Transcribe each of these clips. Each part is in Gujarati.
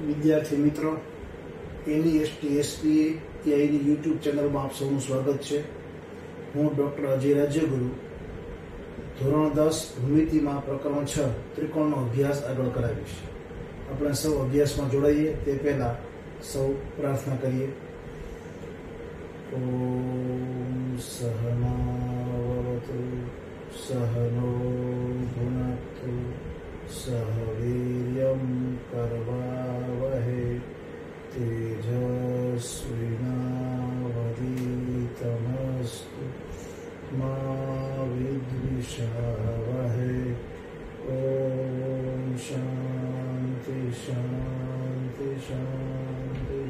વિદ્યાર્થી મિત્રો, NEST-SPAEIની યુટ્યુબ ચેનલમાં આપ સૌનું સ્વાગત છે. હું ડૉક્ટર અજય રાજ્યગુરુ ધોરણ 10 ભૂમિતિમાં પ્રકરણ 6 ત્રિકોણનો અભ્યાસ આગળ કરાવીશ. આપણે સૌ અભ્યાસમાં જોડાઈએ તે પહેલાં સૌ પ્રાર્થના કરીએ. ઓમ સહનાવતુ સહનો ભુનક્તુ સહ વીર્યં કરવાવહે તેજસ્વિનાવધીતમસ્તુ મા વિદ્વિષાવહે. ઓમ શાંતિ શાંતિ શાંતિ.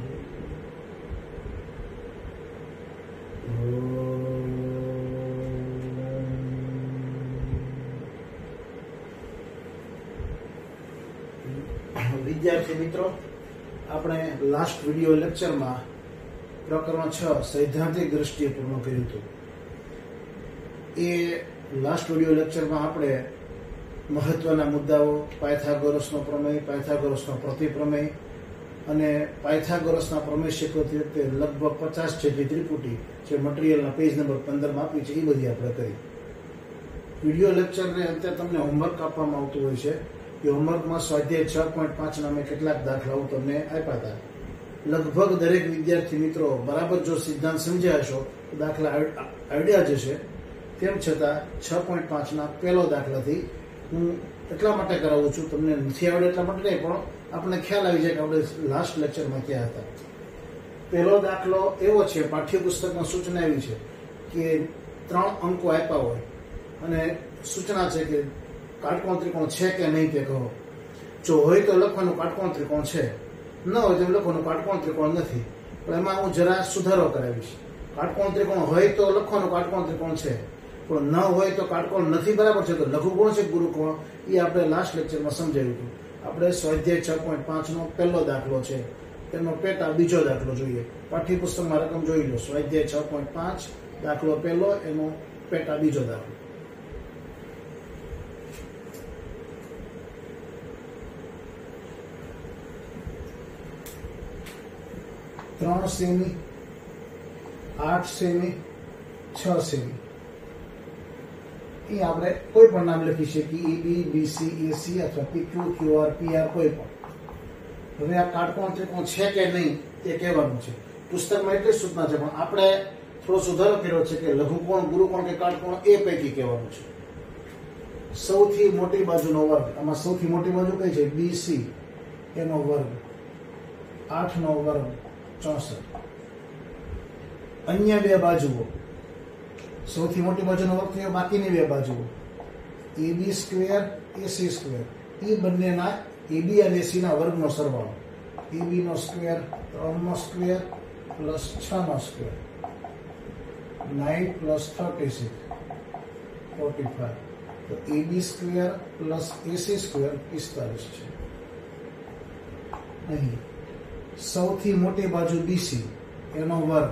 વિદ્યાર્થી મિત્રો, આપણે લાસ્ટ વિડિયો લેક્ચરમાં પ્રકરણ 6 સૈદ્ધાંતિક દ્રષ્ટિએ પૂર્ણ કર્યું હતું. એ લાસ્ટ વિડિયો લેક્ચરમાં આપણે મહત્વના મુદ્દાઓ પાયથાગોરસનો પ્રમેય, પાયથાગોરસનો પ્રતિપ્રમેય અને પાયથાગોરસના પ્રમેય શીખવતી વખતે લગભગ 50 જેટલી ત્રિપુટી જે મટીરિયલના પેજ નંબર 15 આપી છે એ બધી આપણે કરી. વિડિયો લેક્ચરને અંતે તમને હોમવર્ક આપવામાં આવતું હોય છે. એ હોમવર્કમાં સ્વાધ્યાય 6.5 ના મેં કેટલાક દાખલાઓ તમને આપ્યા હતા. લગભગ દરેક વિદ્યાર્થી મિત્રો બરાબર જો સિદ્ધાંત સમજ્યા હશો તો દાખલા આઈડિયા જશે. તેમ છતાં 6.5 ના પહેલો દાખલાથી હું એટલા માટે કરાવું છું, તમને નથી આવડે એટલા માટે નહીં, પણ આપણને ખ્યાલ આવી જાય કે આપણે લાસ્ટ લેક્ચરમાં ક્યાં હતા. પહેલો દાખલો એવો છે, પાઠ્યપુસ્તકમાં સૂચના એવી છે કે 3 અંકો આપ્યા હોય અને સૂચના છે કે કાટકોણ ત્રિકોણ છે કે નહીં તે કહો. જો હોય તો લખવાનું કાટકોણ ત્રિકોણ છે, ન હોય તો લખવાનું કાટકોણ ત્રિકોણ નથી. પણ એમાં હું જરા સુધારો કરાવીશ. કાટકોણ ત્રિકોણ હોય તો લખવાનું કાટકોણ ત્રિકોણ છે, પણ ન હોય તો કાટકોણ નથી. બરાબર છે, તો લઘુકોણ છે ગુરુકોણ, એ આપણે લાસ્ટ લેક્ચરમાં સમજાવ્યું હતું. આપણે સ્વાધ્યાય 6.5 નો પહેલો દાખલો છે, તેનો પેટા બીજો દાખલો જોઈએ. પાઠ્યપુસ્તકમાં રકમ જોઈ લો. સ્વાધ્યાય 6.5 દાખલો પહેલો, એનો પેટા બીજો દાખલો. 3 સેમી, 8 સેમી, 6 સેમી. એ આપણે કોઈ પણ નામ લખી શકીએ, EB, BC, AC અથવા PQ, QR, PR કોઈ પણ. હવે આ કાટકોણ ત્રિકોણ છે કે નહીં તે કહેવાનું છે. પુસ્તકમાં એટલી જ સૂચના છે, પણ આપણે થોડો સુધારો કર્યો છે કે લઘુકોણ, ગુરુકોણ કે કાટકોણ એ પૈકી કહેવાનું છે. સૌથી મોટી બાજુનો વર્ગ, આમાં સૌથી મોટી બાજુ કઈ છે? BC, એનો વર્ગ 8 નો વર્ગ 64. અન્ય બે બાજુઓ, સૌથી મોટી બાજુનો વર્ગ થયો, બાકીની બે બાજુઓ AB સ્ક્વેર, AC સ્ક્વેર. એ બંનેના AB અને AC ના વર્ગનો સરવાળો. AB નો સ્ક્વેર 3 નો સ્ક્વેર પ્લસ 6 નો સ્ક્વેર, 9 પ્લસ 36 45. તો AB square plus AC square 45 છે. અહીં સૌથી મોટી બાજુ BC, એનો વર્ગ,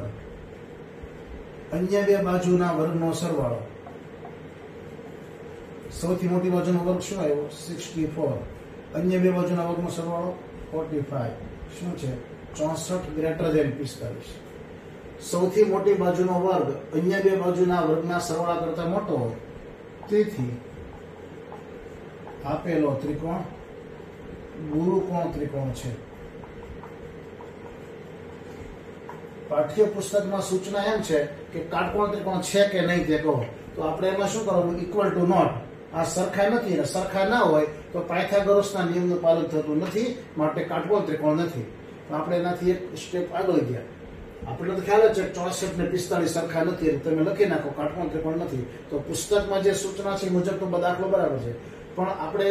અન્ય બે બાજુના વર્ગનો સરવાળો. સૌથી મોટી બાજુનો વર્ગ શું આવ્યો? 64. અન્ય બે બાજુના વર્ગનો સરવાળો 45. શું છે? 64 ગ્રેટર ધેન 45. સૌથી મોટી બાજુનો વર્ગ અન્ય બે બાજુના વર્ગના સરવાળા કરતા મોટો હોય, તેથી આપેલો ત્રિકોણ ગુરુકોણ ત્રિકોણ છે. પાઠ્યપુસ્તકમાં સૂચના એમ છે કે કાટકોણ ત્રિકોણ છે કે નહીં તે કહો. તો આપણે એમાં શું કરવાનું? Equal to not. આ સરખા નથી ને સરખા ના હોય તો પાયથાગોરસના નિયમનું પાલન થતું નથી, માટે કાટકોણ ત્રિકોણ નથી. આપણે એનાથી એક સ્ટેપ આગળ ગયા. આપણે તો ખ્યાલ જ છે 64 ને 45 સરખા નથી, તમે લખી નાખો કાટકોણ ત્રિકોણ નથી. તો પુસ્તકમાં જે સૂચના છે મુજબ તો દાખલો બરાબર છે, પણ આપણે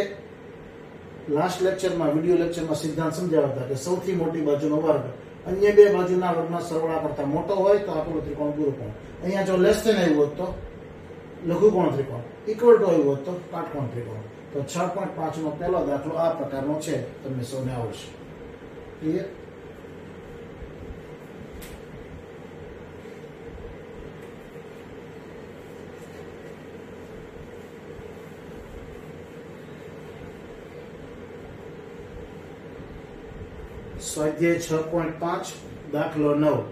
લાસ્ટ લેક્ચરમાં, વિડિયો લેક્ચરમાં સિદ્ધાંત સમજાવ્યા હતા કે સૌથી મોટી બાજુનો વર્ગ અન્ય બે બાજુના વર્ગના સરવાળા કરતા મોટો હોય તો આપણો ત્રિકોણ ગુરુકોણ. અહીંયા જો લેસ ધેન આવ્યું હોત તો લઘુકોણ ત્રિકોણ, ઇક્વલ ટુ આવ્યું હોત તો કાટકોણ ત્રિકોણ. તો 6.5 નો પહેલો દાખલો આ પ્રકારનો છે, તમને સૌને આવડશે. ક્લિયર? સ્વાધ્યાય 6.5 દાખલો 9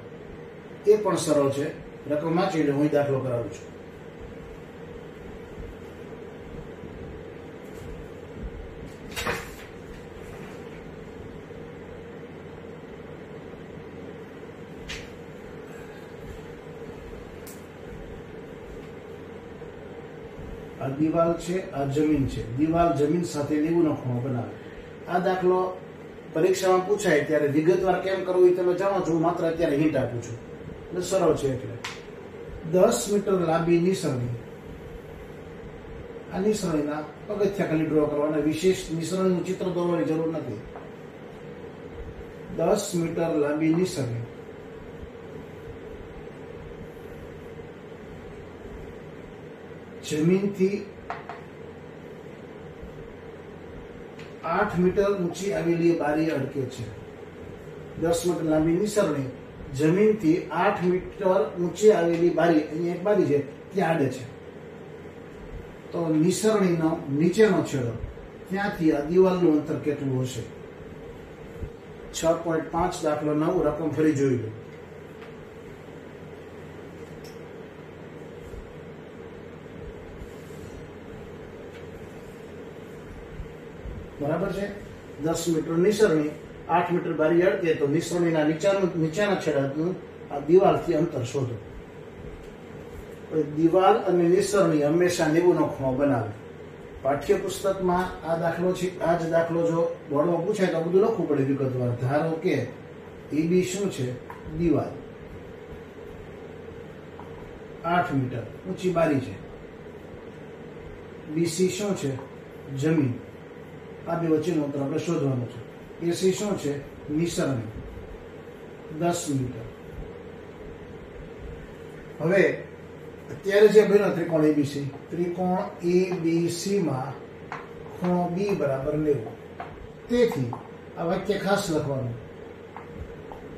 એ પણ સરળ છે. રકમ વાંચી લો, હું દાખલો કરાવું છું. આ દિવાલ છે, આ જમીન છે. દિવાલ જમીન સાથે 90 નો ખૂણો બનાવે. આ દાખલો પરીક્ષામાં પૂછાય ત્યારે વિગતવાર કેમ કરવું એ તમે જાણો છો. હું માત્ર અત્યારે હિન્ટ આપું છું. એટલે સરળ છે. એટલે 10 મીટર લાંબી નિસરણી. આ નિસરણીના પગથિયા ખાલી ડ્રો કરવાના. વિશેષ નિસરણીનું ચિત્ર દોરવાની જરૂર નથી. 10 મીટર લાંબી નિસરણી જમીનથી 8 મીટર ઊંચી આવેલી બારી અડકે છે. 10 મીટર લાંબી નિસરણી જમીનથી 8 મીટર ઊંચી આવેલી બારી, અહીંયા એક બારી છે, ત્યાં આડે છે. તો નિસરણીનો નીચેનો છેડો ત્યાંથી આ દિવાલનું અંતર કેટલું હશે? 6.5 દાખલો 9 રકમ ફરી જોઈ લો. બરાબર છે. 10 મીટર નિસરણી, 8 મીટર બારી અડકે, તો નિસરણીના નીચેના છેડાનું આ દિવાલથી અંતર શોધો. દિવાલ અને નિસરણી હંમેશા 90 નો ખૂણો બનાવે. પાઠ્યપુસ્તકમાં આ દાખલો છે. આ જ દાખલો જો બોર્ડમાં પૂછાય તો બધું લખવું પડે વિગતવાર. ધારો કે EB શું છે? દિવાલ. 8 મીટર ઊંચી બારી છે. BC શું છે? જમીન. આ બે વચ્ચેનું અંતર આપણે શોધવાનું છે. AC શું છે? નિસરણી 10 મીટર. હવે અત્યારે જે બન્યો ત્રિકોણ ABC, ત્રિકોણ ABC માં ખૂણો B બરાબર 90. તેથી આ વાક્ય ખાસ લખવાનું.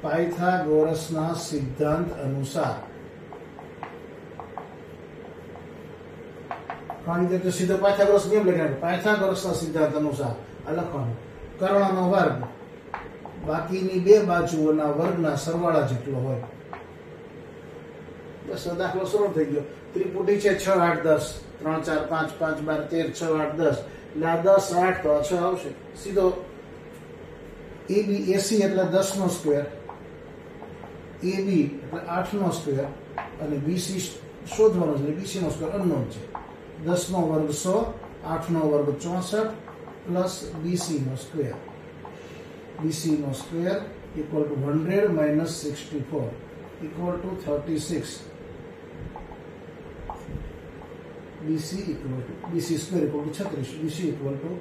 પાયથાગોરસના સિદ્ધાંત અનુસાર. કારણ કે સીધો પાયથાગોરસ નિયમ લખાય. પાયથાગોરસના સિદ્ધાંત અનુસાર આ લખવાનું. કર્ણનો વર્ગ બાકીની બે બાજુઓના વર્ગના સરવાળા જેટલો હોય. બસ દાખલો સરળ થઈ ગયો. ત્રિપુટી છે 6, 8, 10, 3, 4, 5, 5, 12, 13, 6, 8, 10. એટલે આ 10, 8 તો 6 આવશે સીધો. AB AC એટલે 10 નો સ્ક્વેર, AB એટલે 8 નો સ્ક્વેર, અને BC શોધવાનો છે એટલે BC નો સ્ક્વેર અનનોન છે. 10 નો વર્ગ 100, 8 નો વર્ગ 64 પ્લસ BC નો સ્ક્વેર. BC નો square equal to 100 minus 64 equal to 36. BC square equal to 36. BC equal to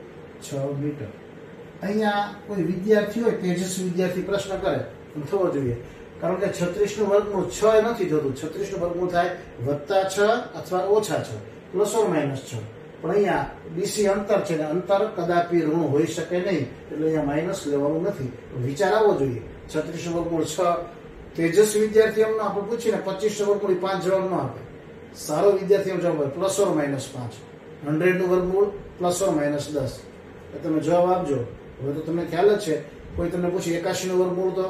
6 metre. અહીંયા કોઈ વિદ્યાર્થી હોય, તેજસ્વી વિદ્યાર્થી પ્રશ્ન કરે તો થવો જોઈએ. કારણ કે 36 નું વર્ગમૂળ 6 એ નથી થતું. 36 નું વર્ગમૂળ થાય +6 અથવા -6, પ્લસ ઓર માઇનસ 6. પણ અહીંયા BC અંતર છે ને અંતર કદાપી ઋણ હોઈ શકે નહીં, એટલે અહીંયા માઇનસ લેવાનું નથી. વિચાર આવવો જોઈએ. 36 નું વર્ગમૂળ 6. તેજસ્વી વિદ્યાર્થી એમને આપણે પૂછીને 25 નું વર્ગમૂળ 5 જવાબ ન આપે. સારો વિદ્યાર્થી જવાબ હોય +or -5. 100 નું વર્ગમૂળ +or -10. તમે જવાબ આપજો. હવે તો તમને ખ્યાલ જ છે. કોઈ તમને પૂછે 81 નું વર્ગમૂળ તો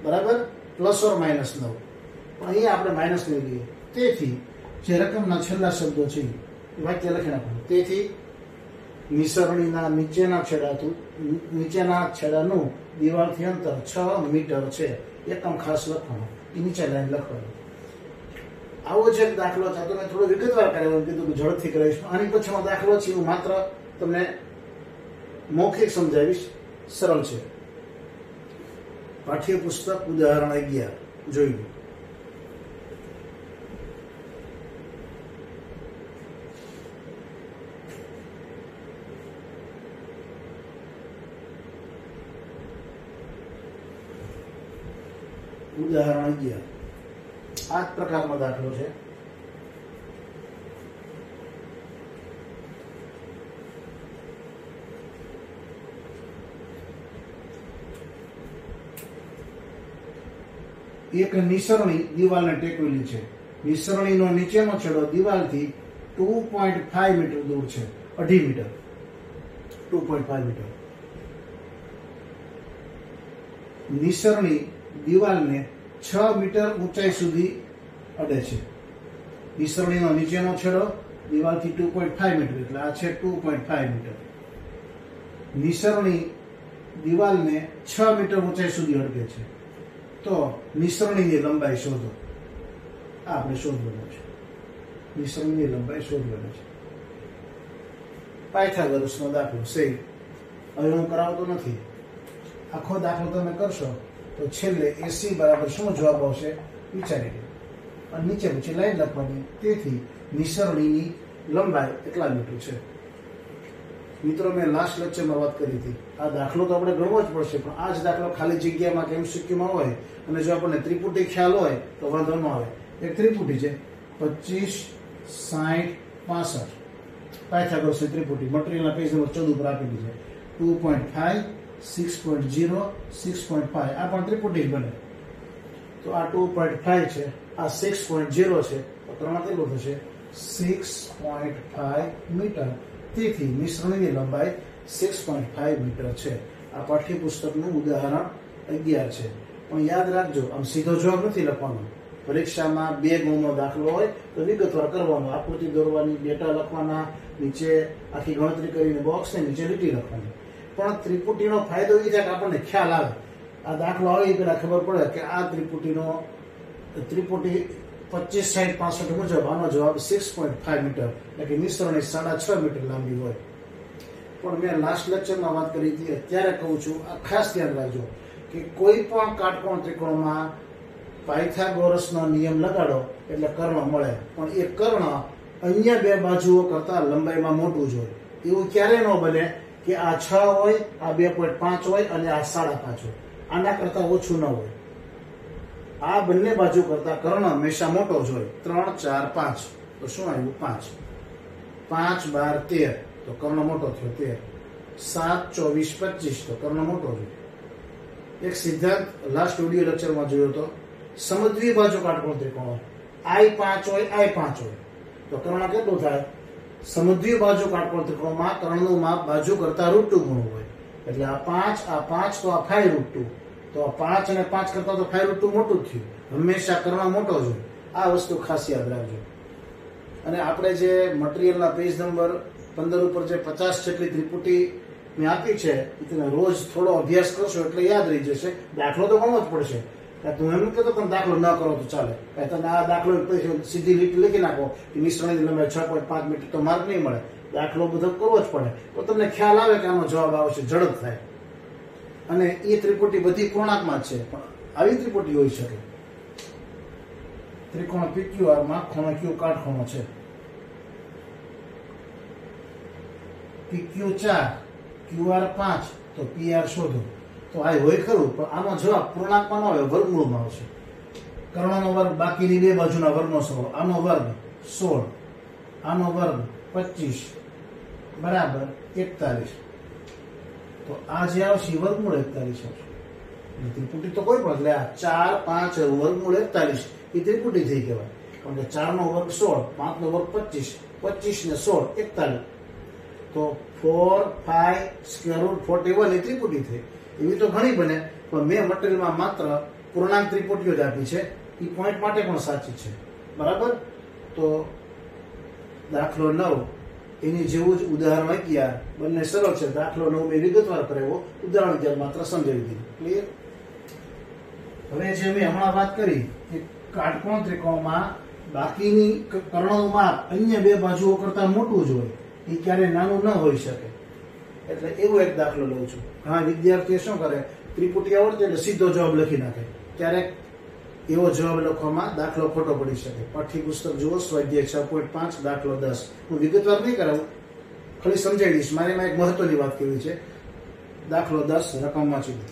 બરાબર +or -9. પણ અહીંયા આપણે માઇનસ લઈ લઈએ. તેથી જે રકમના છેલ્લા શબ્દો છે એ વાક્ય લખી નાખવાનું. તેથી નિસરણીના નીચેના છેડાનું દિવાલથી અંતર 6 મીટર છે. એકમ ખાસ લખવાનું. એ નીચે લાઈન લખવાનું. આવો છે દાખલો છે. તો મેં થોડો વિગતવાર કરાવ્યો, કીધું કે ઝડપથી કરાવીશ. આની પછીનો દાખલો છે હું માત્ર તમને મૌખિક સમજાવીશ. સરળ છે. પાઠ્યપુસ્તક ઉદાહરણ 11 જોઈ લો. ઉદાહરણ 11 આ જ પ્રકારનો દાખલો છે. એક નિસરણી દિવાલને ટેકવેલી છે. નિસરણીનો નીચેનો છેડો દિવાલથી 2.5 મીટર દૂર છે. 2.5 મીટર. 2.5 મીટર. નિસરણી દિવાલને 6 મીટર ઊંચાઈ સુધી અડે છે. નિસરણીનો નીચેનો છેડો દિવાલથી 2.5 મીટર એટલે આ છે 2.5 મીટર. નિસરણી દિવાલને 6 મીટર ઊંચાઈ સુધી અડકે છે. તો નિસરણીની લંબાઈ શોધો. આ આપણે શોધવાનું છે. નિસરણીની લંબાઈ શોધવાની છે. પાયથાગોરસનો દાખલો છે. હવે હું કરાવતો નથી. આખો દાખલો તમે કરશો તો છેલ્લે AC બરાબર શું જવાબ આવશે વિચારી લો. અને નીચે પછી લાઈન લખવાની. તેથી નિસરણીની લંબાઈ એટલા મીટર છે. મિત્રો, મેં લાસ્ટ લેક્ચરમાં વાત કરી હતી. આ દાખલો તો આપણે ગણવો જ પડશે, પણ આ જ દાખલો ખાલી જગ્યામાં કે MCQમાં હોય અને જો આપણને ત્રિપુટી ખ્યાલ હોય તો વાંધો ન આવે. એક ત્રિપુટી છે 25, 60, 65. પાયથાગોરસની ત્રિપુટી મટીરીયલના પેજ નંબર 14 ઉપર આપેલી છે. 2.5, 6.0, 6.5. આ પણ ત્રિપુટી બને. તો આ 2.5 છે, આ 6.0 છે, તો ત્રણ કેટલું થશે 6.5 મીટર. તેથી નિસરણીની લંબાઈ 6.5 મીટર છે. આ પાઠ્યપુસ્તકનું ઉદાહરણ 11 છે. પણ યાદ રાખજો, આમ સીધો જવાબ નથી લખવાનો. પરીક્ષામાં 2 ગુણનો દાખલો હોય તો વિગતવાર કરવાનો. આકૃતિ દોરવાની, ડેટા લખવાના, નીચે આખી ગણતરી કરીને બોક્સ ને નીચે લીટી લખવાની. પણ ત્રિપુટીનો ફાયદો એ થાય કે આપણને ખ્યાલ આવે. આ દાખલો આવે એ પેલા ખબર પડે કે આ ત્રિપુટી 25, 60, 65 મુજબ આનો જવાબ 6.5 મીટર એટલે કે નિસરણી 6.5 મીટર લાંબી હોય. પણ મેં લાસ્ટ લેક્ચરમાં વાત કરી હતી, અત્યારે કહું છું, આ ખાસ ધ્યાન રાખજો કે કોઈ પણ કાટકોણ ત્રિકોણમાં પાયથાગોરસનો નિયમ લગાડો એટલે કર્ણ મળે. પણ એ કર્ણ અન્ય 2 બાજુઓ કરતા લંબાઈમાં મોટું જ હોય. એવું ક્યારે ન બને કે આ 6 હોય, આ 2.5 હોય અને આ 5.5 હોય. આના કરતા ઓછું ન હોય. આ બંને બાજુ કરતા કર્ણ હંમેશા મોટો જ હોય. 3, 4, 5 તો શું આવ્યું 5. 5, 12, 13 તો કર્ણ મોટો થયો 13. 7, 24, 25 તો કર્ણ મોટો થયો. એક સિદ્ધાંત લાસ્ટ વિડિયો લેક્ચરમાં જોયો તો, સમદ્વિ બાજુ કાટકોણ ત્રિકોણ I5 હોય, I5 હોય તો કર્ણ કેટલું થાય? સમદ્વિ બાજુ કાટકોણ ત્રિકોણમાં કર્ણનું માપ બાજુ કરતા √2 ગણું હોય. એટલે આ 5 તો આ 5√2 તો 5 અને 5 કરતા તો 5√2 મોટું જ થયું. હંમેશા કર્ણ મોટો જ હોય. આ વસ્તુ ખાસ યાદ રાખજો. અને આપણે જે મટીરીયલના પેજ નંબર 15 ઉપર જે 50 જેટલી ત્રિપુટી મેં આપી છે એ તમે રોજ થોડો અભ્યાસ કરશો એટલે યાદ રહી જશે. દાખલો તો ગણવો જ પડશે. તું એમ કહેતો તમે દાખલો ન કરો તો ચાલે. તમે આ દાખલો સીધી લીટી લખી નાખો કે નિસરણીની લંબાઈ 6.5 મીટર તો માર્ક નહીં મળે. દાખલો બધો કરવો જ પડે તો તમને ખ્યાલ આવે કે આનો જવાબ આવશે, ઝડપ થાય. અને એ ત્રિપુટી બધી પૂર્ણાંકમાં જ છે, પણ આવી ત્રિપુટી હોઈ શકે. ત્રિકોણ PQR માં ખૂણો Q કાટખૂણો છે. PQ 4, QR 5 તો PR શોધો. તો આ હોય ખરું, પણ આનો જવાબ પૂર્ણાંકમાં ન આવે, વર્ગમૂળમાં આવશે. કર્ણનો વર્ગ બાકીની 2 બાજુના વર્ગનો સરવાળો. આનો વર્ગ 16, આનો વર્ગ 25 બરાબર 41. તો આ જે આવશે વર્ગમૂળ 41 આવશે. ત્રિપુટી તો કોઈ પણ એટલે આ 4, 5 વર્ગમૂળ 41 એ ત્રિપુટી થઈ કહેવાય. કારણ કે 4 નો વર્ગ 16, 5 નો વર્ગ 25, 25 ને 16 41. તો 4, 5 સ્ક્વેર રૂટ 41 એ ત્રિપુટી થઈ. એવી તો ઘણી બને, પણ મેં મટીરીયલમાં માત્ર પૂર્ણાંક ત્રિપુટીઓ જ આપી છે. એ પોઈન્ટ માટે પણ સાચી છે. બરાબર. તો દાખલો 9 એની જેવું જ ઉદાહરણ 11 બંને સરળ છે. દાખલો 9 મેં વિગતવાર કરાવ્યો, ઉદાહરણ 11 માત્ર સમજાવી દીધું. ક્લિયર? હવે જે મેં હમણાં વાત કરી કે કાટકોણ ત્રિકોણમાં બાકીની કર્ણનું માપ અન્ય 2 બાજુઓ કરતા મોટું જ હોય, એ ક્યારે નાનું ન હોઈ શકે. એટલે એવો એક દાખલો લઉં છું. ઘણા વિદ્યાર્થીઓ શું કરે, ત્રિપુટી આવડતી એટલે સીધો જવાબ લખી નાખે. ક્યારેક એવો જવાબ લખવામાં દાખલો ખોટો પડી શકે. પાઠ્યપુસ્તક જુઓ, સ્વાધ્યાય 6.5 દાખલો 10. હું વિગતવાર નહીં કરાવું, ખાલી સમજાવી દઈશ. મારે એમાં એક મહત્વની વાત કહેવી છે. દાખલો 10 રકમ વાંચી દો.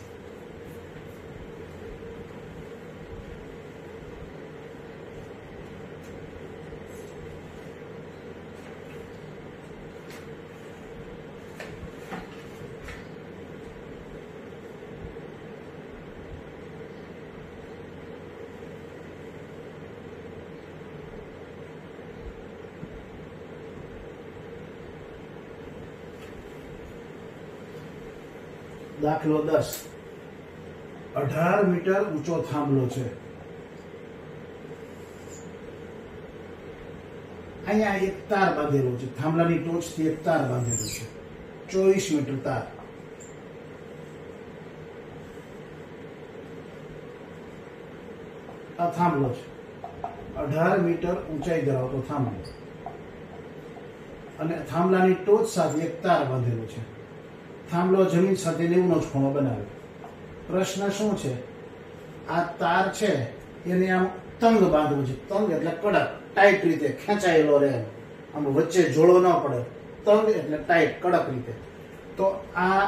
દાખલો 10 18 મીટર ઊંચો થાંભલો છે. અહીંયા એક તાર બાંધેલો છે, થાંભલાની ટોચથી એક તાર બાંધેલો છે, 24 મીટર તાર. આ થાંભલો છે, 18 મીટર ઊંચાઈ ધરાવતો થાંભલો, અને થાંભલાની ટોચ સાથે એક તાર બાંધેલો છે. થાંભલો જમીન સાથે 90 જ ખૂણો બનાવે. પ્રશ્ન શું છે? આ તાર છે એને આમ તંગ બાંધવું છે. તંગ એટલે કડક, ટાઈટ રીતે ખેંચાયેલો રહે, આમ વચ્ચે જોડો ન પડે. તંગ એટલે ટાઈટ, કડક રીતે. તો આ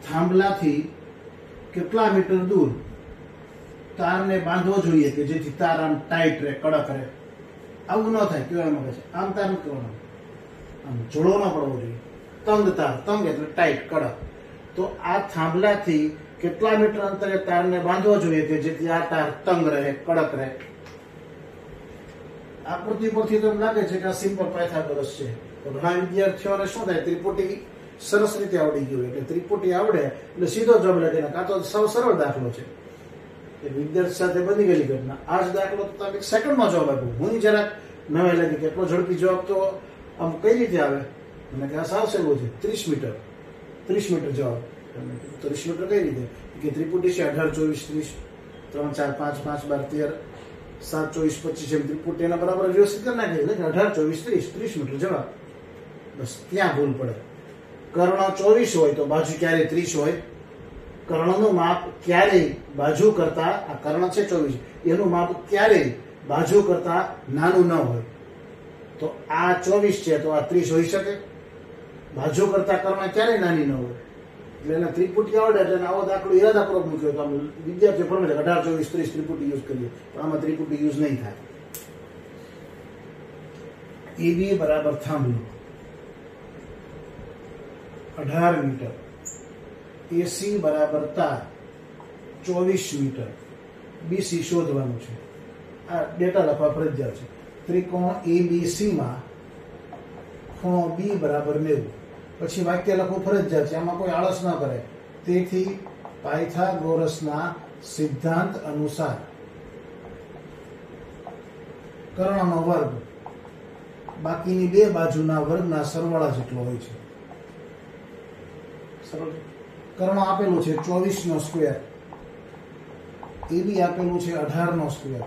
થાંભલાથી કેટલા મીટર દૂર તારને બાંધવો જોઈએ કે જેથી તાર આમ ટાઈટ રહે, કડક રહે? આવું ન થાય. કેવા માંગે છે આમ તાર નથી કરવાનો, આમ જોડો ન પડવો જોઈએ. તંગ તાર, તંગ એટલે ટાઈટ, કડક. તો આ થાંભલાથી કેટલા મીટર અંતરે તારને બાંધવો જોઈએ કે જેથી આ તાર તંગ રહે, કડક રહે? આકૃતિ પરથી તો લાગે છે કે આ સિમ્પલ પાયથાગોરસ છે. તો ઘણા વિદ્યાર્થીઓને શું થાય, ત્રિપુટી સરસ રીતે આવડી ગયું, એટલે ત્રિપુટી આવડે એટલે સીધો જવાબ લખે. કાં તો સૌ સરળ દાખલો છે, એ વિદ્યાર્થી સાથે બની ગયેલી ઘટના. આ જ દાખલો તો તમે સેકન્ડમાં જવાબ આપ્યો. હું જરાક નવાઈ લાગી કે એટલો ઝડપી જવાબ તો આમ કઈ રીતે આવે? મને કે આ સાવ સહેલું છે, 30 મીટર. 30 મીટર જવાબ. 30 મીટર કઈ રીતે? કે ત્રિપુટી છે 18, 24, 30, 3, 4, 5, 5, 12, 13, 7, 24, 25 એમ ત્રિપુટી એના બરાબર વ્યવસ્થિત કરી નાખે. એટલે 18, 24, 30 મીટર જવાબ. બસ ત્યાં ભૂલ પડે. કર્ણ 24 હોય તો બાજુ ક્યારેય 30 હોય. કર્ણનું માપ ક્યારેય બાજુ કરતા, આ કર્ણ છે 24, એનું માપ ક્યારેય બાજુ કરતા નાનું ન હોય. તો આ 24 છે તો આ 30 હોઈ શકે? બાજુ કરતા કર્ણ ક્યારેય નાની ન હોય. એટલે એને ત્રિપુટી આવડે એટલે આવો દાખલો ઈરાદાપૂર્વક મૂક્યો તો આમ વિદ્યાર્થીઓ પ્રમાણે 18, 24, 30 ત્રિપુટી યુઝ કરીએ, પણ આમાં ત્રિપુટી યુઝ નહીં થાય. AB બરાબર થાંભલો 18 મીટર, AC બરાબર તાર 24 મીટર, BC શોધવાનું છે. આ ડેટા લખવા ફરજિયાત છે. ત્રિકોણ ABC માં ખૂણો B બરાબર 90. પછી વાક્ય લખવું ફરજિયાત છે, આમાં કોઈ આળસ ન કરે. તેથી પાયથાગોરસના સિદ્ધાંત અનુસાર કર્ણનો વર્ગ બાકીની બે બાજુના વર્ગના સરવાળા જેટલો હોય છે. સરળ. કર્ણ આપેલું છે 24 નો સ્ક્વેર, AB આપેલું છે 18 નો સ્ક્વેર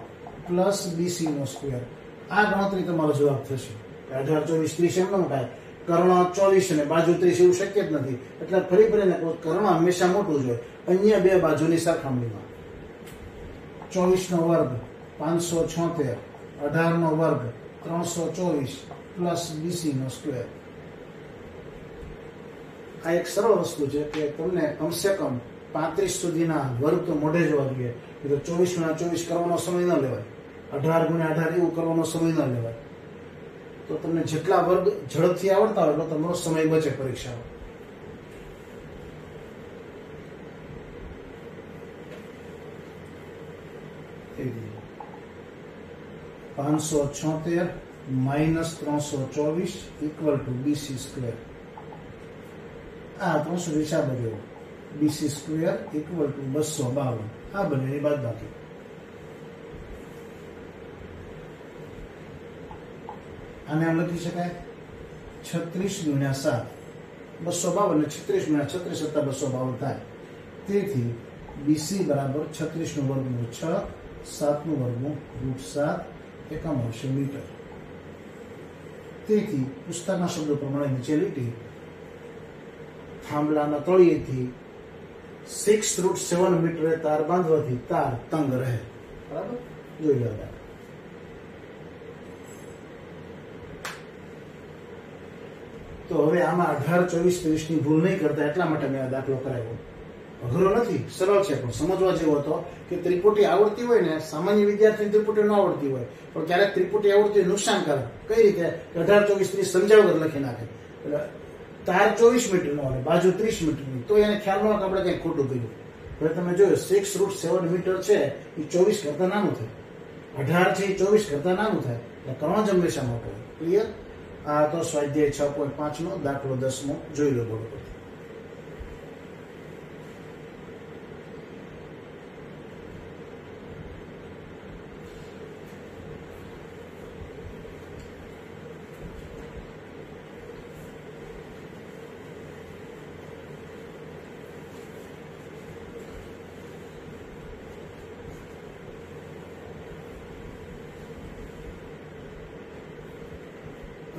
પ્લસ BC નો સ્ક્વેર. આ ગણતરી તમારો જવાબ થશે. 18, 24, 30 એમ ન થાય. કર્ણ 24 અને બાજુ 30 એવું શક્ય જ નથી. એટલે ફરી ફરીને કર્ણ હંમેશા મોટું જ હોય અન્ય બે બાજુની સરખામણીમાં. 24 નો વર્ગ 576, 18 નો વર્ગ 324 પ્લસ BC નો સ્ક્વેર. આ એક સરળ વસ્તુ છે કે તમને કમસે કમ 35 સુધીના વર્ગ તો મોઢે જોવા જોઈએ. તો 24 × 24 કરવાનો સમય ન લેવાય, 18 × 18 એવું કરવાનો સમય ન લેવાય. તો તમને જેટલા વર્ગ ઝડપથી આવડતા હોય એટલો તમારો સમય બચે પરીક્ષામાં. -576 -324 = BC સ્ક્વેર. આ 300 હિસાબ રહ્યો. BC square = 252. આ બંનેની બાદબાકી. આને આમ લખી શકાય 36 × 7 252 ને 36 × 36 + 252 થાય. તેથી BC બરાબર 36 નું વર્ગમૂળ 6, 7 નું વર્ગમૂળ √7 એકમ હશે મીટર. તેથી પુસ્તકના શબ્દો પ્રમાણે નીચે લીટી થાંભલાના તળિયેથી 6√7 મીટરે તાર બાંધવાથી તાર તંગ રહે. બરાબર, જોઈ લો. તો હવે આમાં 18, 24, 30 ની ભૂલ નહીં કરતા એટલા માટે મેં આ દાખલો કરાવ્યો. અઘરો નથી, સરળ છે, પણ સમજવા જેવો હતો કે ત્રિપુટી આવડતી હોય ને, સામાન્ય વિદ્યાર્થીને ત્રિપુટી ન આવડતી હોય, પણ ક્યારેક ત્રિપુટી આવડતી નુકસાનકારક. કઈ રીતે? 18, 24, 30 સમજાવ વગર લખી નાખે. એટલે તાર 24 મીટરનો અને બાજુ 30 મીટરની, તો એને ખ્યાલ ન હોય કે આપણે કંઈક ખોટું કર્યું. હવે તમે જોયો 6√7 મીટર છે એ 24 કરતા નાનું થાય, 18 છે એ 24 કરતા નાનું થાય. એટલે કર્ણ જ હંમેશા મોટો હોય. ક્લિયર? આ તો સ્વાધ્યાય 6.5 નો દાખલો 10મો જોઈ લો. બરોબર.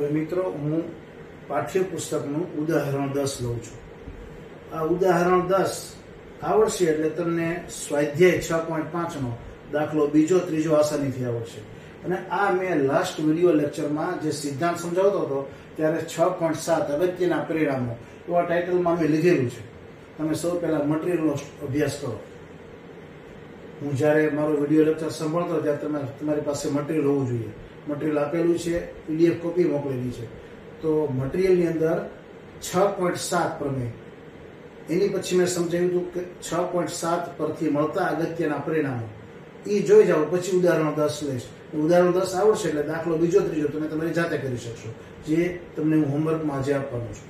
હવે મિત્રો હું પાઠ્યપુસ્તકનું ઉદાહરણ 10 લઉં છું. આ ઉદાહરણ 10 આવડશે એટલે તમને સ્વાધ્યાય 6.5 નો દાખલો બીજો ત્રીજો આસાનીથી આવડશે. અને આ મેં લાસ્ટ વિડીયો લેક્ચરમાં જે સિદ્ધાંત સમજાવતો હતો ત્યારે 6.7 અગત્યના પરિણામો એવા ટાઇટલમાં મેં લીધેલું છે. તમે સૌ પહેલા મટીરિયલનો અભ્યાસ કરો. હું જ્યારે મારો વિડીયો લેક્ચર સાંભળતો ત્યારે તમારી પાસે મટીરિયલ હોવું જોઈએ. મટીરિયલ આપેલું છે, PDF કોપી મોકલેલી છે. તો મટીરિયલની અંદર 6.7 પ્રમેય, એની પછી મેં સમજાવ્યું હતું કે 6.7 પરથી મળતા અગત્યના પરિણામો એ જોઈ જાઓ. પછી ઉદાહરણ 10 લઈશ. ઉદાહરણ 10 આવડશે એટલે દાખલો બીજો ત્રીજો તમે તમારી જાતે કરી શકશો, જે તમને હું હોમવર્કમાં આજે આપવાનું છું.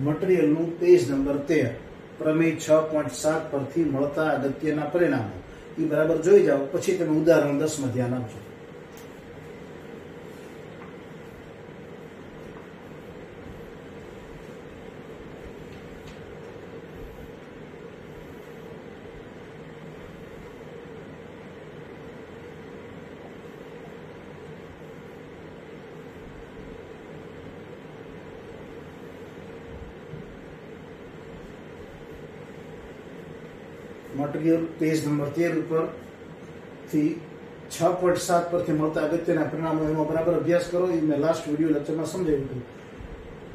મટીરિયલનું પેજ નંબર 13, પ્રમેય 6.7 પરથી મળતા અગત્યના પરિણામો એ બરાબર જોઈ જાઓ. પછી તમે ઉદાહરણ 10 માં ધ્યાન આપજો. મટીરિયલ પેજ નંબર 13 ઉપર થી 6.7 પરથી મળતા અગત્યના પરિણામો એનો બરાબર અભ્યાસ કરો. એ મેં લાસ્ટ વિડીયો લેક્ચરમાં સમજાવ્યું હતું.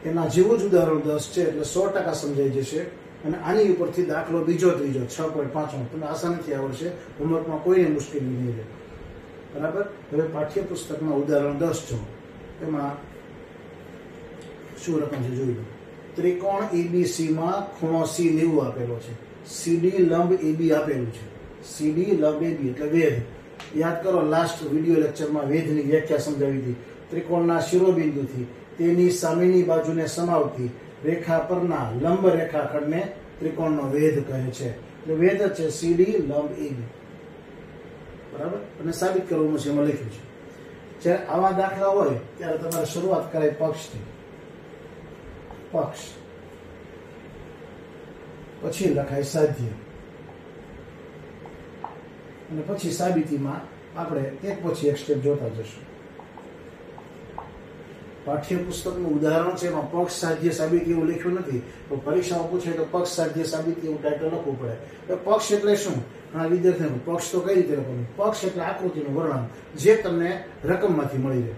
એના જેવું જ ઉદાહરણ 10 છે એટલે 100% સમજાઈ જશે. અને આની ઉપરથી દાખલો બીજો ત્રીજો 6.5 તમે આસાનીથી આવડશે. હોમવર્કમાં કોઈને મુશ્કેલી નહીં રહે. બરાબર. હવે પાઠ્યપુસ્તકમાં ઉદાહરણ 10 જો એમાં શું રકમ છે જોઈ લો. ત્રિકોણ ABC માં ખૂણો C 90 આપેલો છે. CD લંબ AB આપેલું છે. CD લંબ AB એટલે વેધ. યાદ કરો, લાસ્ટ વિડીયો લેક્ચરમાં વેધની વ્યાખ્યા સમજાવી હતી. ત્રિકોણના શિરોબિંદુથી તેની સામેની બાજુને સમાવતી રેખા પરના લંબ રેખાખંડને ત્રિકોણનો વેધ કહે છે. એટલે વેધ છે CD લંબ AB. બરાબર. અને સાબિત કરવાનું છે, એમાં લખ્યું છે. જ્યારે આવા દાખલા હોય ત્યારે તમારે શરૂઆત કરાય પક્ષથી. પક્ષ પછી લખાય સાધ્ય, અને પછી સાબિતીમાં આપણે એક પછી એક સ્ટેપ જોતા જશું. પાઠ્યપુસ્તકનું ઉદાહરણ છે, એમાં પક્ષ સાધ્ય સાબિતી એવું લખ્યું નથી. તો પરીક્ષામાં પૂછે તો પક્ષ સાધ્ય સાબિતી એવું ટાઇટલ લખવું પડે. પક્ષ એટલે શું? ઘણા વિદ્યાર્થીઓ પક્ષ તો કઈ રીતે લખવાનું? પક્ષ એટલે આકૃતિનું વર્ણન જે તમને રકમમાંથી મળી રહે.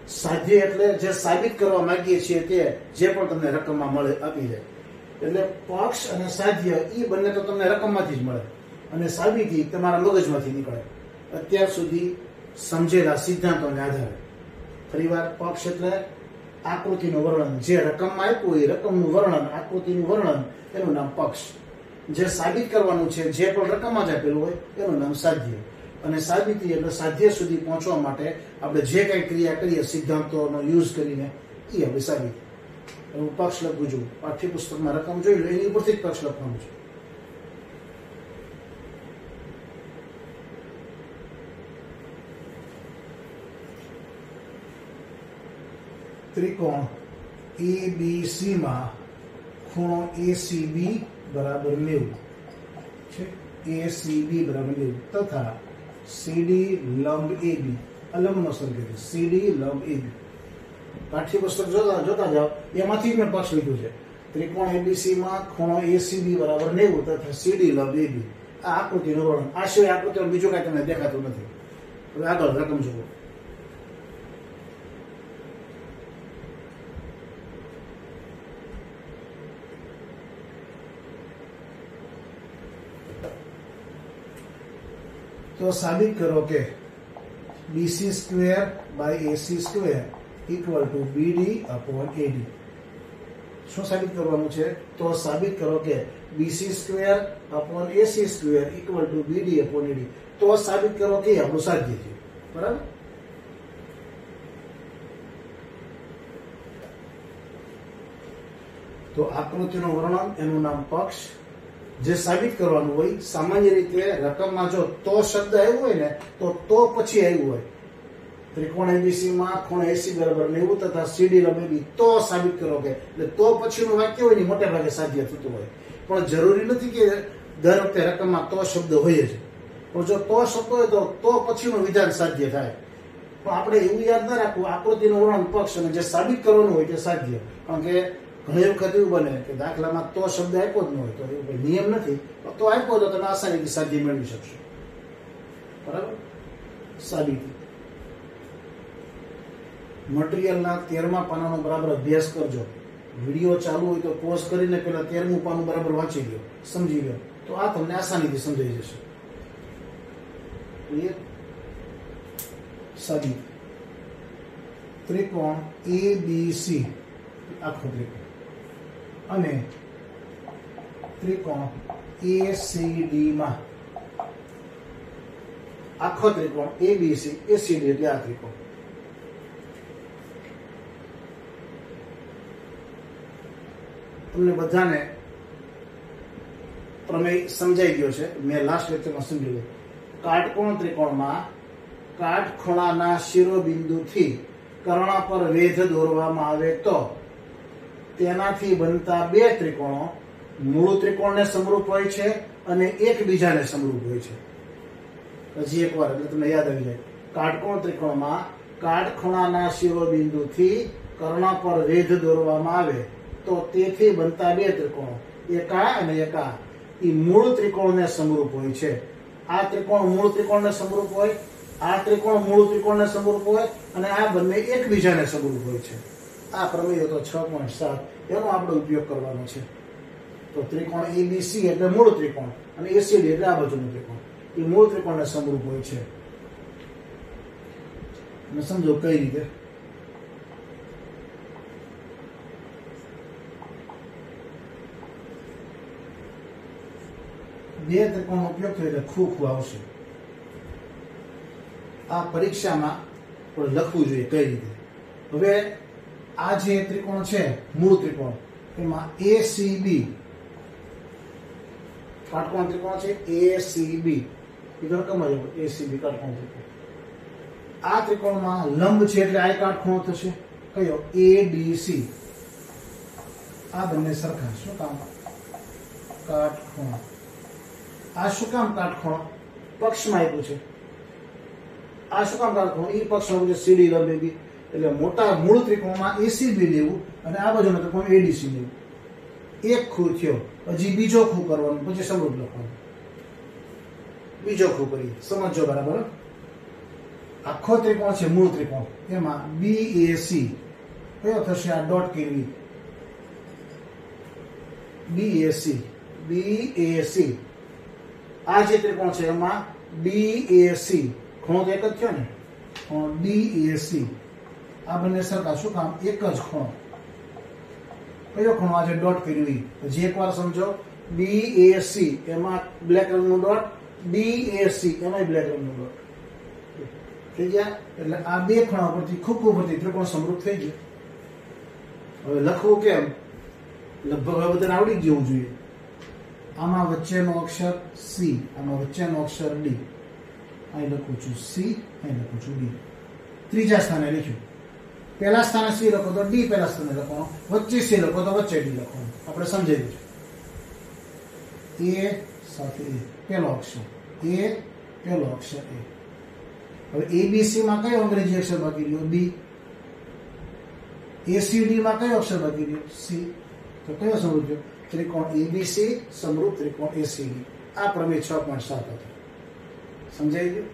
સાધ્ય એટલે જે સાબિત કરવા માંગીએ છીએ તે જે પણ તમને રકમમાં મળે આપી જાય. એટલે પક્ષ અને સાધ્ય એ બંને તો તમને રકમમાંથી જ મળે, અને સાબિતી તમારા મગજમાંથી નીકળે અત્યાર સુધી સમજેલા સિદ્ધાંતોને આધારે. ફરીવાર, પક્ષ એટલે આકૃતિનું વર્ણન જે રકમમાં આપ્યું એ રકમનું વર્ણન, આકૃતિનું વર્ણન, એનું નામ પક્ષ. જે સાબિત કરવાનું છે જે પણ રકમમાં જ આપેલું હોય એનું નામ સાધ્ય. અને સાબિતી એટલે સાધ્ય સુધી પહોંચવા માટે આપણે જે કંઈ ક્રિયા કરીએ સિદ્ધાંતોનો યુઝ કરીને એ આપણે સાબિતી. હું પક્ષ લખું છું. પાઠ્યપુસ્તકમાં રકમ જોઈ લો, એની ઉપરથી જ પક્ષ લખવાનું છે. ત્રિકોણ ABC માં ખૂણો ACB બરાબર 90 છે. ACB બરાબર 90 તથા CD લંબ AB, અલંબનો સંકેત CD લંબ AB. પાઠ્યપુસ્તક જોતા જાઓ, એમાંથી મેં પક્ષ લીધું છે. ત્રિકોણ ABC માં ખૂણો ACB બરાબર 90 તથા CD લંબ AB. આ આકૃતિનું વર્ણન. આ સિવાય આકૃતિમાં બીજું કાંઈ તમને દેખાતું નથી. હવે આગળ રકમ જુઓ. તો સાબિત કરો કે BC² by AC² equal to BD upon AD. શું સાબિત કરવાનું છે? તો સાબિત કરો કે BC² upon AC² equal to BD upon AD. તો સાબિત કરો કે આપણું સાધ્ય છે. બરાબર. તો આકૃતિનું વર્ણન, એનું નામ પક્ષ. જે સાબિત કરવાનું હોય, સામાન્ય રીતે રકમમાં જો તો શબ્દ આવ્યો હોય ને તો પછી આવ્યું હોય. ત્રિકોણ એબીસી માં ખૂણો એસી બરાબર 90 તથા સીડી લંબ AB તો સાબિત કરો કે, એટલે તો પછીનું વાક્ય હોય ને મોટે ભાગે સાધ્ય થતું હોય, પણ જરૂરી નથી કે દર વખતે રકમમાં તો શબ્દ હોય જ, પણ જો તો શબ્દ હોય તો પછીનું વિધાન સાધ્ય થાય. પણ આપણે એવું યાદ ના રાખવું આકૃતિનું વર્ણન પક્ષ અને જે સાબિત કરવાનું હોય તે સાધ્ય. કારણ કે ઘણી વખત એવું બને કે દાખલામાં તો શબ્દ આપ્યો જ ન હોય, તો એવું કોઈ નિયમ નથી, તો આપ્યો તો તમે આસાનીથી સાધ્ય મેળવી શકશો. બરાબર. સાબિતી મટીરીયલના 13મા પાનાનો બરાબર અભ્યાસ કરજો. વિડીયો ચાલુ હોય તો પોઝ કરીને પેલા 13મું પાનું બરાબર વાંચી લો, સમજી લો, તો આ તમને આસાનીથી સમજાઈ જશે. સાબિતી ત્રિકોણ ABC આખો ત્રિકોણ અને ત્રિકોણ ACD માં આખો ત્રિકોણ ABC ACD એટલે આ ત્રિકોણ. તમને બધાને પ્રમેય સમજાઈ ગયો છે, મેં લાસ્ટ લેક્ચરમાં સમજાવ્યું. કાટકોણ ત્રિકોણમાં કાટખૂણાના શિરોબિંદુથી કર્ણ પર વેધ દોરવામાં આવે તો તેનાથી બનતા બે ત્રિકોણો મૂળ ત્રિકોણને સમરૂપ હોય છે અને એકબીજાને સમરૂપ હોય છે. હજી એકવાર એટલે તમને યાદ આવી જાય. કાટકોણ ત્રિકોણમાં કાટખૂણાના શિરોબિંદુથી કર્ણ પર વેધ દોરવામાં આવે તો તેથી બનતા બે ત્રિકોણો એકા અને એકા એ મૂળ ત્રિકોણને સમરૂપ હોય છે. આ ત્રિકોણ મૂળ ત્રિકોણને સમરૂપ હોય, આ ત્રિકોણ મૂળ ત્રિકોણને સમરૂપ હોય અને આ બંને એકબીજાને સમરૂપ હોય છે. આ પ્રમેય હતો 6.7, એનો આપણે ઉપયોગ કરવાનો છે. તો ત્રિકોણ ABC એટલે મૂળ ત્રિકોણ અને ACD એટલે આ બાજુનું ત્રિકોણ, એ મૂળ ત્રિકોણને સમરૂપ હોય છે. અને સમજો કઈ રીતે. બે ત્રિકોણનો ઉપયોગ થયો એટલે ખૂબ આવશે. આ પરીક્ષામાં પણ લખવું જોઈએ કઈ રીતે. હવે આ જે ત્રિકોણ છે મૂળ ત્રિકોણ, એમાં ACB કાટકોણ ત્રિકોણ છે, ACB એ રકમ જ ACB કાટકોણ ત્રિકોણ. આ ત્રિકોણમાં લંબ છે એટલે આ કાટખૂણો થશે કયો ADC. આ બંને સરખા. શું કામ? કાટખૂણો. આ શું કામ કાટખૂણો? પક્ષમાં આપ્યું છે. આ શું કામ કાટખૂણો? એ પક્ષમાં છે CD લંબ AB, એટલે મોટા મૂળ ત્રિકોણમાં ACB લેવું અને આ બાજુનો ત્રિકોણ ADC લેવું. એક ખૂ થયો, હજી બીજો ખૂ કરવાનો, પછી સમરૂપ લખવાનું. બીજો ખૂ કરી સમજો બરાબર. આખો ત્રિકોણ છે મૂળ ત્રિકોણ, એમાં BAC કયો થશે? આ ડોટ કેવી BAC. આ જે ત્રિકોણ છે એમાં DAC ખૂણો તો એક જ થયો ને, DAC. આ બંને સરખા. શું કામ? એક જ ખૂણો. કયો ખૂણો? આજે ડોટ કર્યું. હજી એકવાર સમજો. BAC એમાં બ્લેક રંગનું ડોટ, DAC એમાં બ્લેક રંગનું ડોટ થઈ ગયા. એટલે આ બે ખૂણા પરથી ખૂબ પરથી ત્રિકોણ સમરૂપ થઈ ગયું. હવે લખવું કેમ? લગભગ બધાને આવડી જવું જોઈએ. આમાં વચ્ચેનો અક્ષર C, આમાં વચ્ચેનો અક્ષર D. અહીં લખું છું C, અહીં લખું છું D. ત્રીજા સ્થાને લખ્યું. પહેલા સ્થાને C લખો તો D પહેલા સ્થાને લખવાનું, વચ્ચે C લખો તો વચ્ચે D લખવાનું. આપણે સમજાવ્યું છે. A સાથે A પહેલો અક્ષર, A પહેલો અક્ષર A. હવે ABC માં કયો અંગ્રેજી અક્ષર બાકી રહ્યો? B. ACD માં કયો અક્ષર બાકી રહ્યો? C. તો કયો સમરૂપ થયો? ત્રિકોણ ABC સમરૂપ ત્રિકોણ ACD. આ પ્રમેય 6.7 હતો. સમજાઈ ગયું?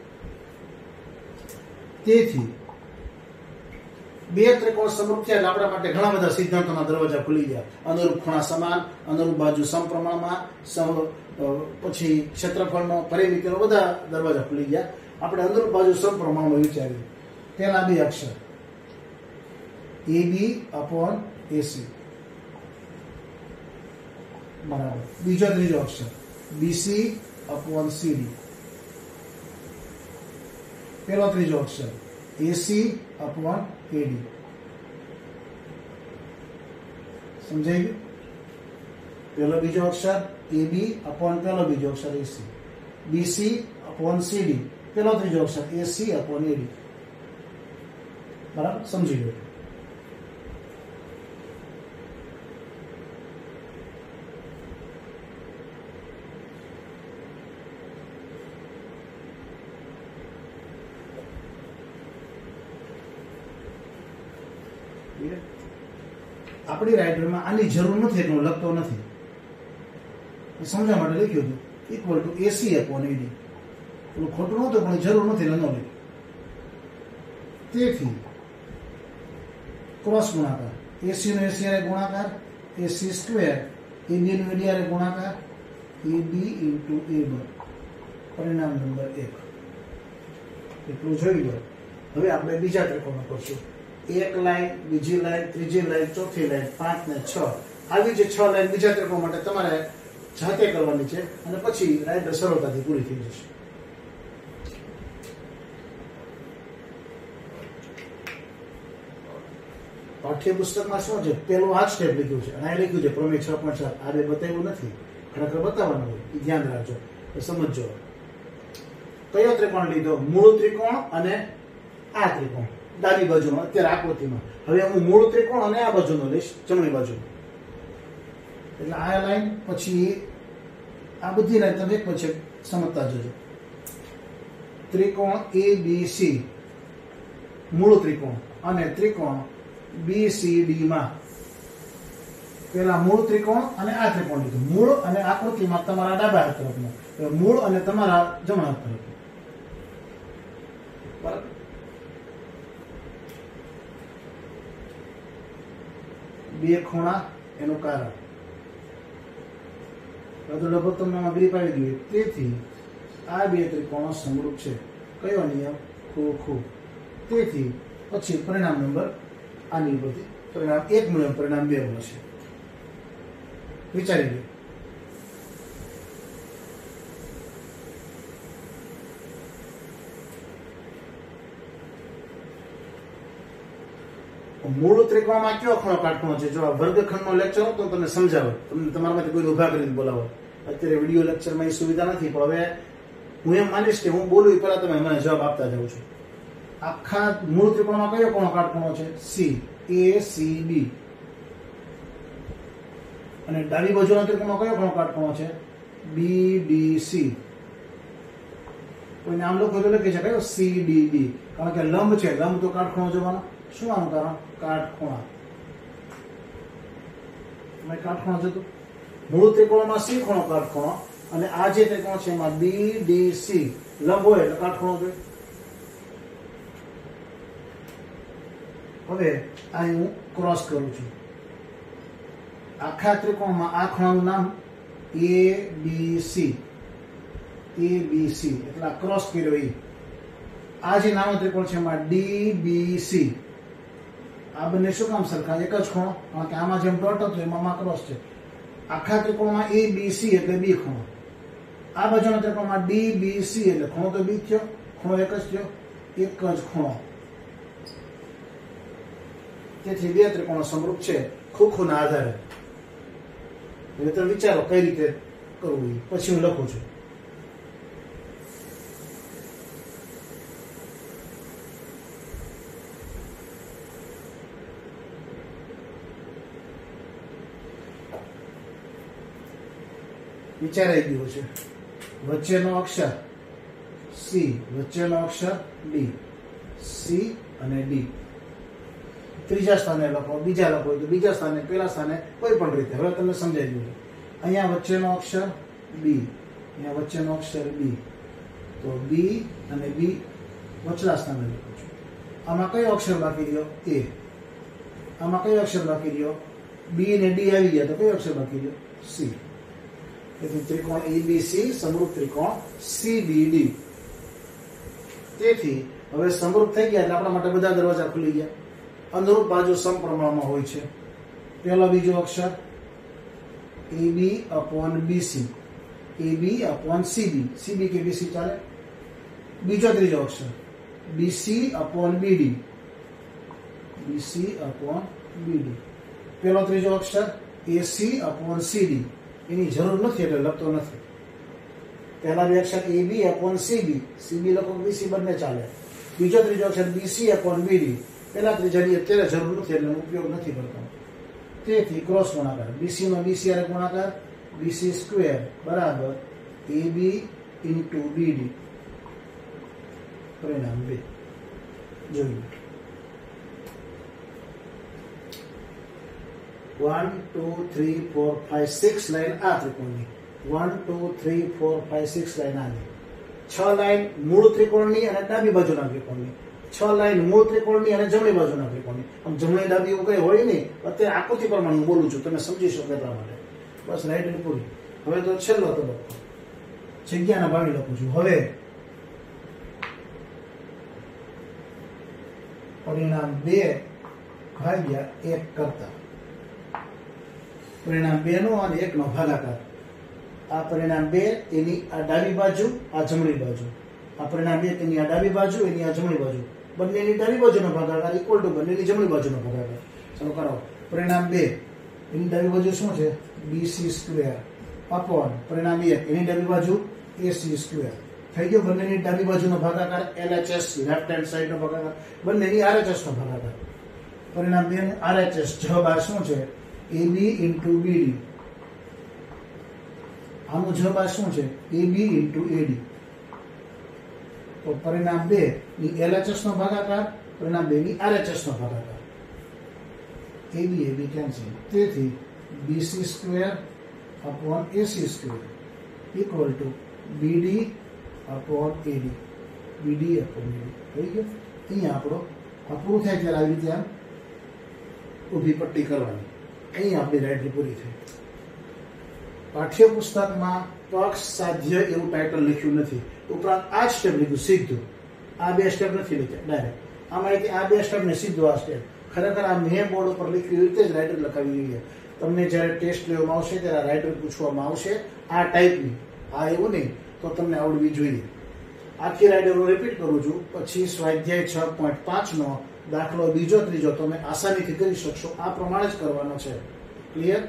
તેથી બે ત્રિકોણ સમરૂપ થયા એટલે આપણા માટે ઘણા બધા સિદ્ધાંતોના દરવાજા ખુલી ગયા. અનુરૂપ ખૂણા સમાન, અનુરૂપ બાજુ સમપ્રમાણમાં, પછી ક્ષેત્રફળનો, પરિમિતિનો બધા દરવાજા ખુલી ગયા. આપણે અનુરૂપ બાજુ સમપ્રમાણમાં વિચાર્યું. પેલા બે અક્ષર AB/AC બરાબર. બીજો ત્રીજો અક્ષર BC/CD. પેલો ત્રીજો અક્ષર AC/AD. સમજાઈ ગયું? પેલો બીજો અક્ષર AB/ પેલો બીજો અક્ષર AC. BC/CD. પેલો ત્રીજો અક્ષર AC/AD. બરાબર સમજી લો. આપણી રાઇટરમાં આની જરૂર નથી એટલે હું લખતો નથી, સમજવા માટે લખ્યું હતું ઇક્વલ ટુ એસી અપોન એડી. પેલું ખોટું નહોતું પણ જરૂર નથી એટલે ન લખ્યું. તેથી ક્રોસ ગુણાકાર એસી નો એસી હારે ગુણાકાર, એસી સ્ક્વેર એબી નો એડી હારે ગુણાકાર, એબી ઇન્ટુ એ બર, પરિણામ નંબર 1. એટલું જોઈ લો. હવે આપણે બીજા ત્રિકોણ કરશું. એક લાઈન, બીજી લાઈન, ત્રીજી લાઈન, ચોથી લાઈન, 5 ને 6 આવી જે 6 લાઈન બીજા ત્રિકોણ માટે તમારે જાતે કરવાની છે અને પછી રાઇટર સરળતાથી પૂરી થઈ જશે. પાઠ્યપુસ્તકમાં શું છે, પેલું આ સ્ટેપ લખ્યું છે અને આ લખ્યું છે પ્રમેય 6.7. આ બે બતાવ્યું નથી, ખરેખર બતાવવાનું હોય, એ ધ્યાન રાખજો, સમજજો. કયો ત્રિકોણ લીધો? મૂળ ત્રિકોણ અને આ ત્રિકોણ ડાબી બાજુનો અત્યારે આકૃતિમાં. હવે હું મૂળ ત્રિકોણ અને આ બાજુનો લઈશ, જમણી બાજુ. એટલે આ લાઈન પછી આ બધી લાઈન તમે એક પછી સમજતા જજો. ત્રિકોણ ABC મૂળ ત્રિકોણ અને ત્રિકોણ BCD માં પેલા મૂળ ત્રિકોણ અને આ ત્રિકોણ લીધું. મૂળ અને આકૃતિમાં તમારા ડાબા હાથ તરફનો, મૂળ અને તમારા જમણા હાથ તરફનો. બરાબર. બે ખૂણા એનું કારણ લગભગ તમને ગ્રીપ આવી ગયું. તેથી આ બે ત્રિકોણો સમરૂપ છે. કયો નિયમ? ખૂબ. તેથી પછી પરિણામ નંબર આની ઉપરથી પરિણામ 1 મળે, પરિણામ 2 મળશે. વિચારી લો. મૂળ ત્રિકોણમાં કયો ખૂણો કાટખૂણો છે? જો આ વર્ગખંડનો લેક્ચર હતો તો તમને સમજાવે, તમને તમારામાંથી કોઈ ઉભા કરીને બોલાવો. અત્યારે વિડીયો લેક્ચરમાં એ સુવિધા નથી, પણ હવે હું એમ માનીશ કે હું બોલું એ પહેલા તમે મને જવાબ આપતા જાઉં છું. આખા મૂળ ત્રિકોણમાં કયો ખૂણો કાટખૂણો છે? C, ACB. અને ડાબી બાજુના ત્રિકોણમાં કયો ખૂણો કાટખૂણો છે? BBC. કોઈને આમ લોકો તો લખે છે કયો? CDB. કારણ કે લંબ છે, લંબ તો કાટખૂણો જોવાનો. શું આનું કારણ? કાટખૂણા. કાટખૂણો જતું. મૂળ ત્રિકોણમાં C ખૂણો કાટખૂણો અને આ જે ત્રિકોણ છે એમાં BDC લંબ હોય એટલે કાટખૂણો જોઈએ. હવે આ હું ક્રોસ કરું છું. આખા ત્રિકોણમાં આ ખૂણાનું નામ ABC. ABC એટલે ક્રોસ કર્યો એ. આ જે નાનો ત્રિકોણ છે એમાં DBC. આ બંને શું કામ સરખા? એક જ ખૂણો, કારણ કે આમાં જેમ ડોટ હતો એમાં ક્રોસ છે. આખા ત્રિકોણમાં ABC એટલે B ખૂણો. આ બાજુના ત્રિકોણમાં DBC એટલે ખૂણો તો B થયો, ખૂણો એક જ થયો, એક જ ખૂણો. તેથી બે ત્રિકોણો સમરૂપ છે ખૂણા આધારે. હવે તમે વિચારો કઈ રીતે કરવું, પછી હું લખું છું. વિચારાઈ ગયું છે. વચ્ચેનો અક્ષર C, વચ્ચેનો અક્ષર D. C અને D. ત્રીજા સ્થાને લખો, બીજા લખો તો બીજા સ્થાને, પેલા સ્થાને, કોઈ પણ રીતે. હવે તમને સમજાઈ ગયું. અહીંયા વચ્ચેનો અક્ષર B, અહીંયા વચ્ચેનો અક્ષર B. તો B અને B વચલા સ્થાને લખું છું. આમાં કયો અક્ષર બાકી રહ્યો? A. આમાં કયો અક્ષર બાકી રહ્યો? B ને D આવી ગયા તો કયો અક્ષર બાકી રહ્યો? C. તેથી ત્રિકોણ ABC સમરૂપ ત્રિકોણ CBD. તેથી હવે સમરૂપ થઈ ગયા એટલે આપણા માટે બધા દરવાજા ખુલી ગયા. અનુરૂપ બાજુ સમપ્રમાણમાં હોય છે. પહેલો બીજો અક્ષર AB upon BC, AB upon CB, CB કે BC ચાલે. બીજો ત્રીજો અક્ષર BC upon BD, BC upon BD. પહેલો ત્રીજો અક્ષર AC upon CD. એની જરૂર નથી એટલે લખતો નથી. પહેલા બે અક્ષર AB upon CB, CB લખો BC બંને ચાલે. બીજો ત્રીજો અક્ષર BC upon BD, પહેલા ત્રિજ્યાની અત્યારે જરૂર નથી એટલે ઉપયોગ નથી કરતો. તેથી ક્રોસ ગુણાકાર બીસી નો બીસી આરે ગુણાકાર બીસી સ્ક્વેર બરાબર એબી ઇન્ટુ બીડી. પરિણામ 2 જોઈએ. 1 2 3 4 5 6 લાઈન આ ત્રિકોણની 1 2 3 4 5 6 લાઈન આની 6 લાઈન મૂળ ત્રિકોણની અને ડાબી બાજુના ત્રિકોણની 6 લાઈન મૂળ ત્રિકોણની અને જમણી બાજુના ત્રિકોણની. આમ જમણી ડાબી એવું કઈ હોય નહીં. અત્યારે આકૃતિ પ્રમાણે હું બોલું છું, તમે સમજી શકો એટલા માટે. બસ રાઈટ પૂરી. હવે તો છેલ્લો તબક્કો જગ્યાના ભાવી લખું છું. હવે પરિણામ 2 ભાગ્યા 1 કરતા પરિણામ 2 નો અને 1 નો ભાગાકાર. આ પરિણામ 2 એની આ ડાબી બાજુ આ જમણી બાજુ. આ પરિણામ 2 એની આ ડાબી બાજુ એની આ જમણી બાજુ. બંનેની ડાબી બાજુનો ભાગાકાર ઇક્વલ ટુ બંનેની જમણી બાજુનો ભાગાકાર. ચાલો કરો. પરિણામ 2 એની ડાબી બાજુ શું છે? બીસી સ્ક્વેર અપોન પરિણામ 1 એની ડાબી બાજુ એસી સ્ક્વેર. થઈ ગયો. બંનેની ડાબી બાજુનો ભાગાકાર એલએચએસ લેફ્ટ હેન્ડ સાઈડ નો ભાગાકાર બંનેની આરએચએસ નો ભાગાકાર. પરિણામ 2 નું આરએચએસ જવાબ આ શું છે? એબી ઇન્ટુ બીડી. આનો જવાબ આ શું છે? એબી ઇન્ટુ એડી. તો પરિણામ 2 ની એલએચએસ નો ભાગાકાર પરિણામ 2 ની આરએચએસ નો ભાગાકાર. AB AB cancel. તેથી BC square upon AC square equal to BD upon AD. BD upon AD થઈ ગયો. અહીંયા આપણો આ પૂરું થાય ત્યારે આવી રીતે આમ ઊભી પટ્ટી કરવાની. અહીંયા આપણી રાઇટરી પૂરી થઈ. પાઠ્યપુસ્તકમાં પક્ષ સાધ્ય એવું ટાઇટલ લખ્યું નથી. ઉપરાંત આ સ્ટેપ લીધું સીધું. આ 2 સ્ટેપ નથી લીધા ડાયરેક્ટ. આમાં આ 2 સ્ટેપ ને સીધું આ સ્ટેપ. ખરેખર આ મેં બોર્ડ ઉપર લખ્યું રીતે જ રાઇટર લખાવી જોઈએ. તમને જ્યારે ટેસ્ટ લેવામાં આવશે ત્યારે રાઇટર પૂછવામાં આવશે આ ટાઈપની. આ એવું નહીં તો તમને આવડવી જોઈએ. આખી રાઇટર હું રિપીટ કરું છું. પછી સ્વાધ્યાય 6.5 નો દાખલો બીજો ત્રીજો તમે આસાનીથી કરી શકશો. આ પ્રમાણે જ કરવાનો છે. ક્લિયર?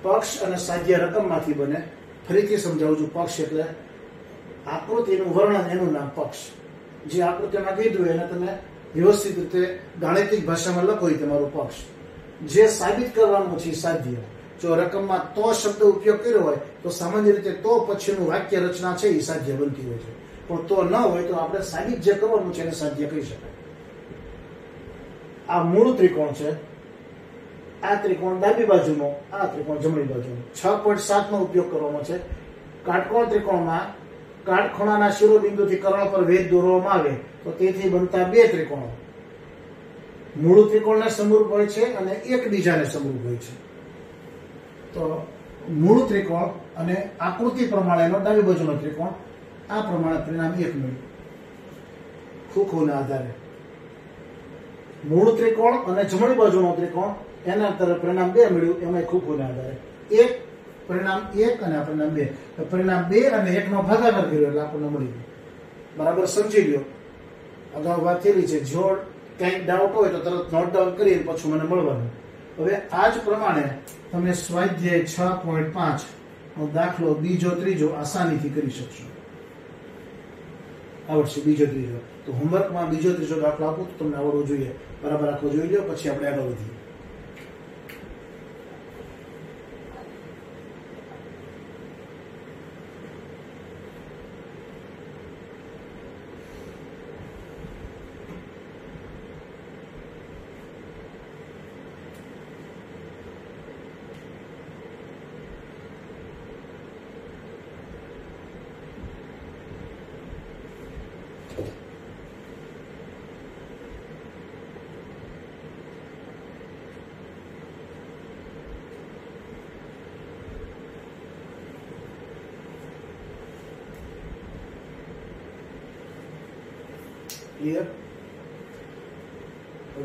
પક્ષ અને સાધ્ય રકમમાંથી બને. ફરીથી સમજાવું છું. પક્ષ એટલે આકૃતિનું વર્ણન, એનું નામ પક્ષ. જે આકૃતિમાં કીધું એને તમે વ્યવસ્થિત રીતે ગાણિતિક ભાષામાં લખો એ તમારું પક્ષ. જે સાબિત કરવાનું છે સાધ્ય. જો રકમમાં તો શબ્દ ઉપયોગ કર્યો હોય તો સામાન્ય રીતે તો પછીનું વાક્ય રચના છે એ સાધ્ય બનતી હોય છે. પણ તો ન હોય તો આપણે સાબિત જે કરવાનું છે એને સાધ્ય કહી શકાય. આ મૂળ ત્રિકોણ છે. આ ત્રિકોણ ડાબી બાજુનો, આ ત્રિકોણ જમણી બાજુનો. 6.7 નો ઉપયોગ કરવાનો છે. કાટકોણ ત્રિકોણમાં કાટખૂણાના શિરોબિંદુથી કર્ણ પર વેધ દોરવામાં આવે તો તેથી બનતા 2 ત્રિકોણો મૂળ ત્રિકોણને સમરૂપ હોય છે અને એકબીજાને સમરૂપ હોય છે. તો મૂળ ત્રિકોણ અને આકૃતિ પ્રમાણેનો ડાબી બાજુનો ત્રિકોણ આ પ્રમાણે પરિણામ 1 મળ્યું. ખૂખુના આધારે મૂળ ત્રિકોણ અને જમણી બાજુનો ત્રિકોણ એના તરફ પરિણામ 2 મળ્યું. એમાં ખૂખુના આધારે એક પરિણામ 1 અને પરિણામ 2. તો પરિણામ 2 અને 1 નો ભાગાકાર કર્યો એટલે આપણને મળી ગયું. બરાબર સમજી લ્યો. અગાઉ વાત થયેલી છે. જો કંઈક ડાઉટ હોય તો તરત નોટ ડાઉન કરીને પછી મને મળવાનું. હવે આ જ પ્રમાણે તમે સ્વાધ્યાય 6.5 નો દાખલો બીજો ત્રીજો આસાનીથી કરી શકશો. આવડશે બીજો ત્રીજો. તો હોમવર્કમાં બીજો ત્રીજો દાખલો આપું તો તમને આવડવું જોઈએ. બરાબર આખો જોઈ લો પછી આપણે આગળ વધીએ. ક્લિયર?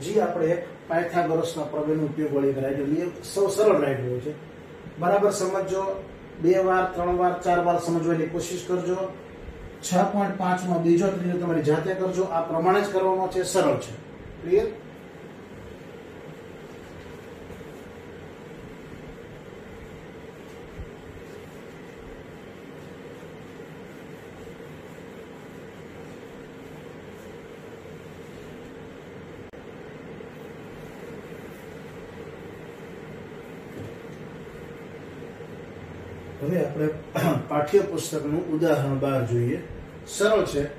હજી આપણે એક પાયથાગોરસના પ્રમેયનો ઉપયોગ વાળી રાઇડર લઈએ. સૌ સરળ રાઇડર હોય છે. બરાબર સમજો. 2 વાર 3 વાર 4 વાર સમજવાની કોશિશ કરજો. 6.5 માં બીજો ત્રીજો તમારી જાતે કરજો. આ પ્રમાણે જ કરવાનો છે. સરળ છે. ક્લિયર? હવે આપણે પાઠ્યપુસ્તકનું ઉદાહરણ 12 જોઈએ. સરળ છે,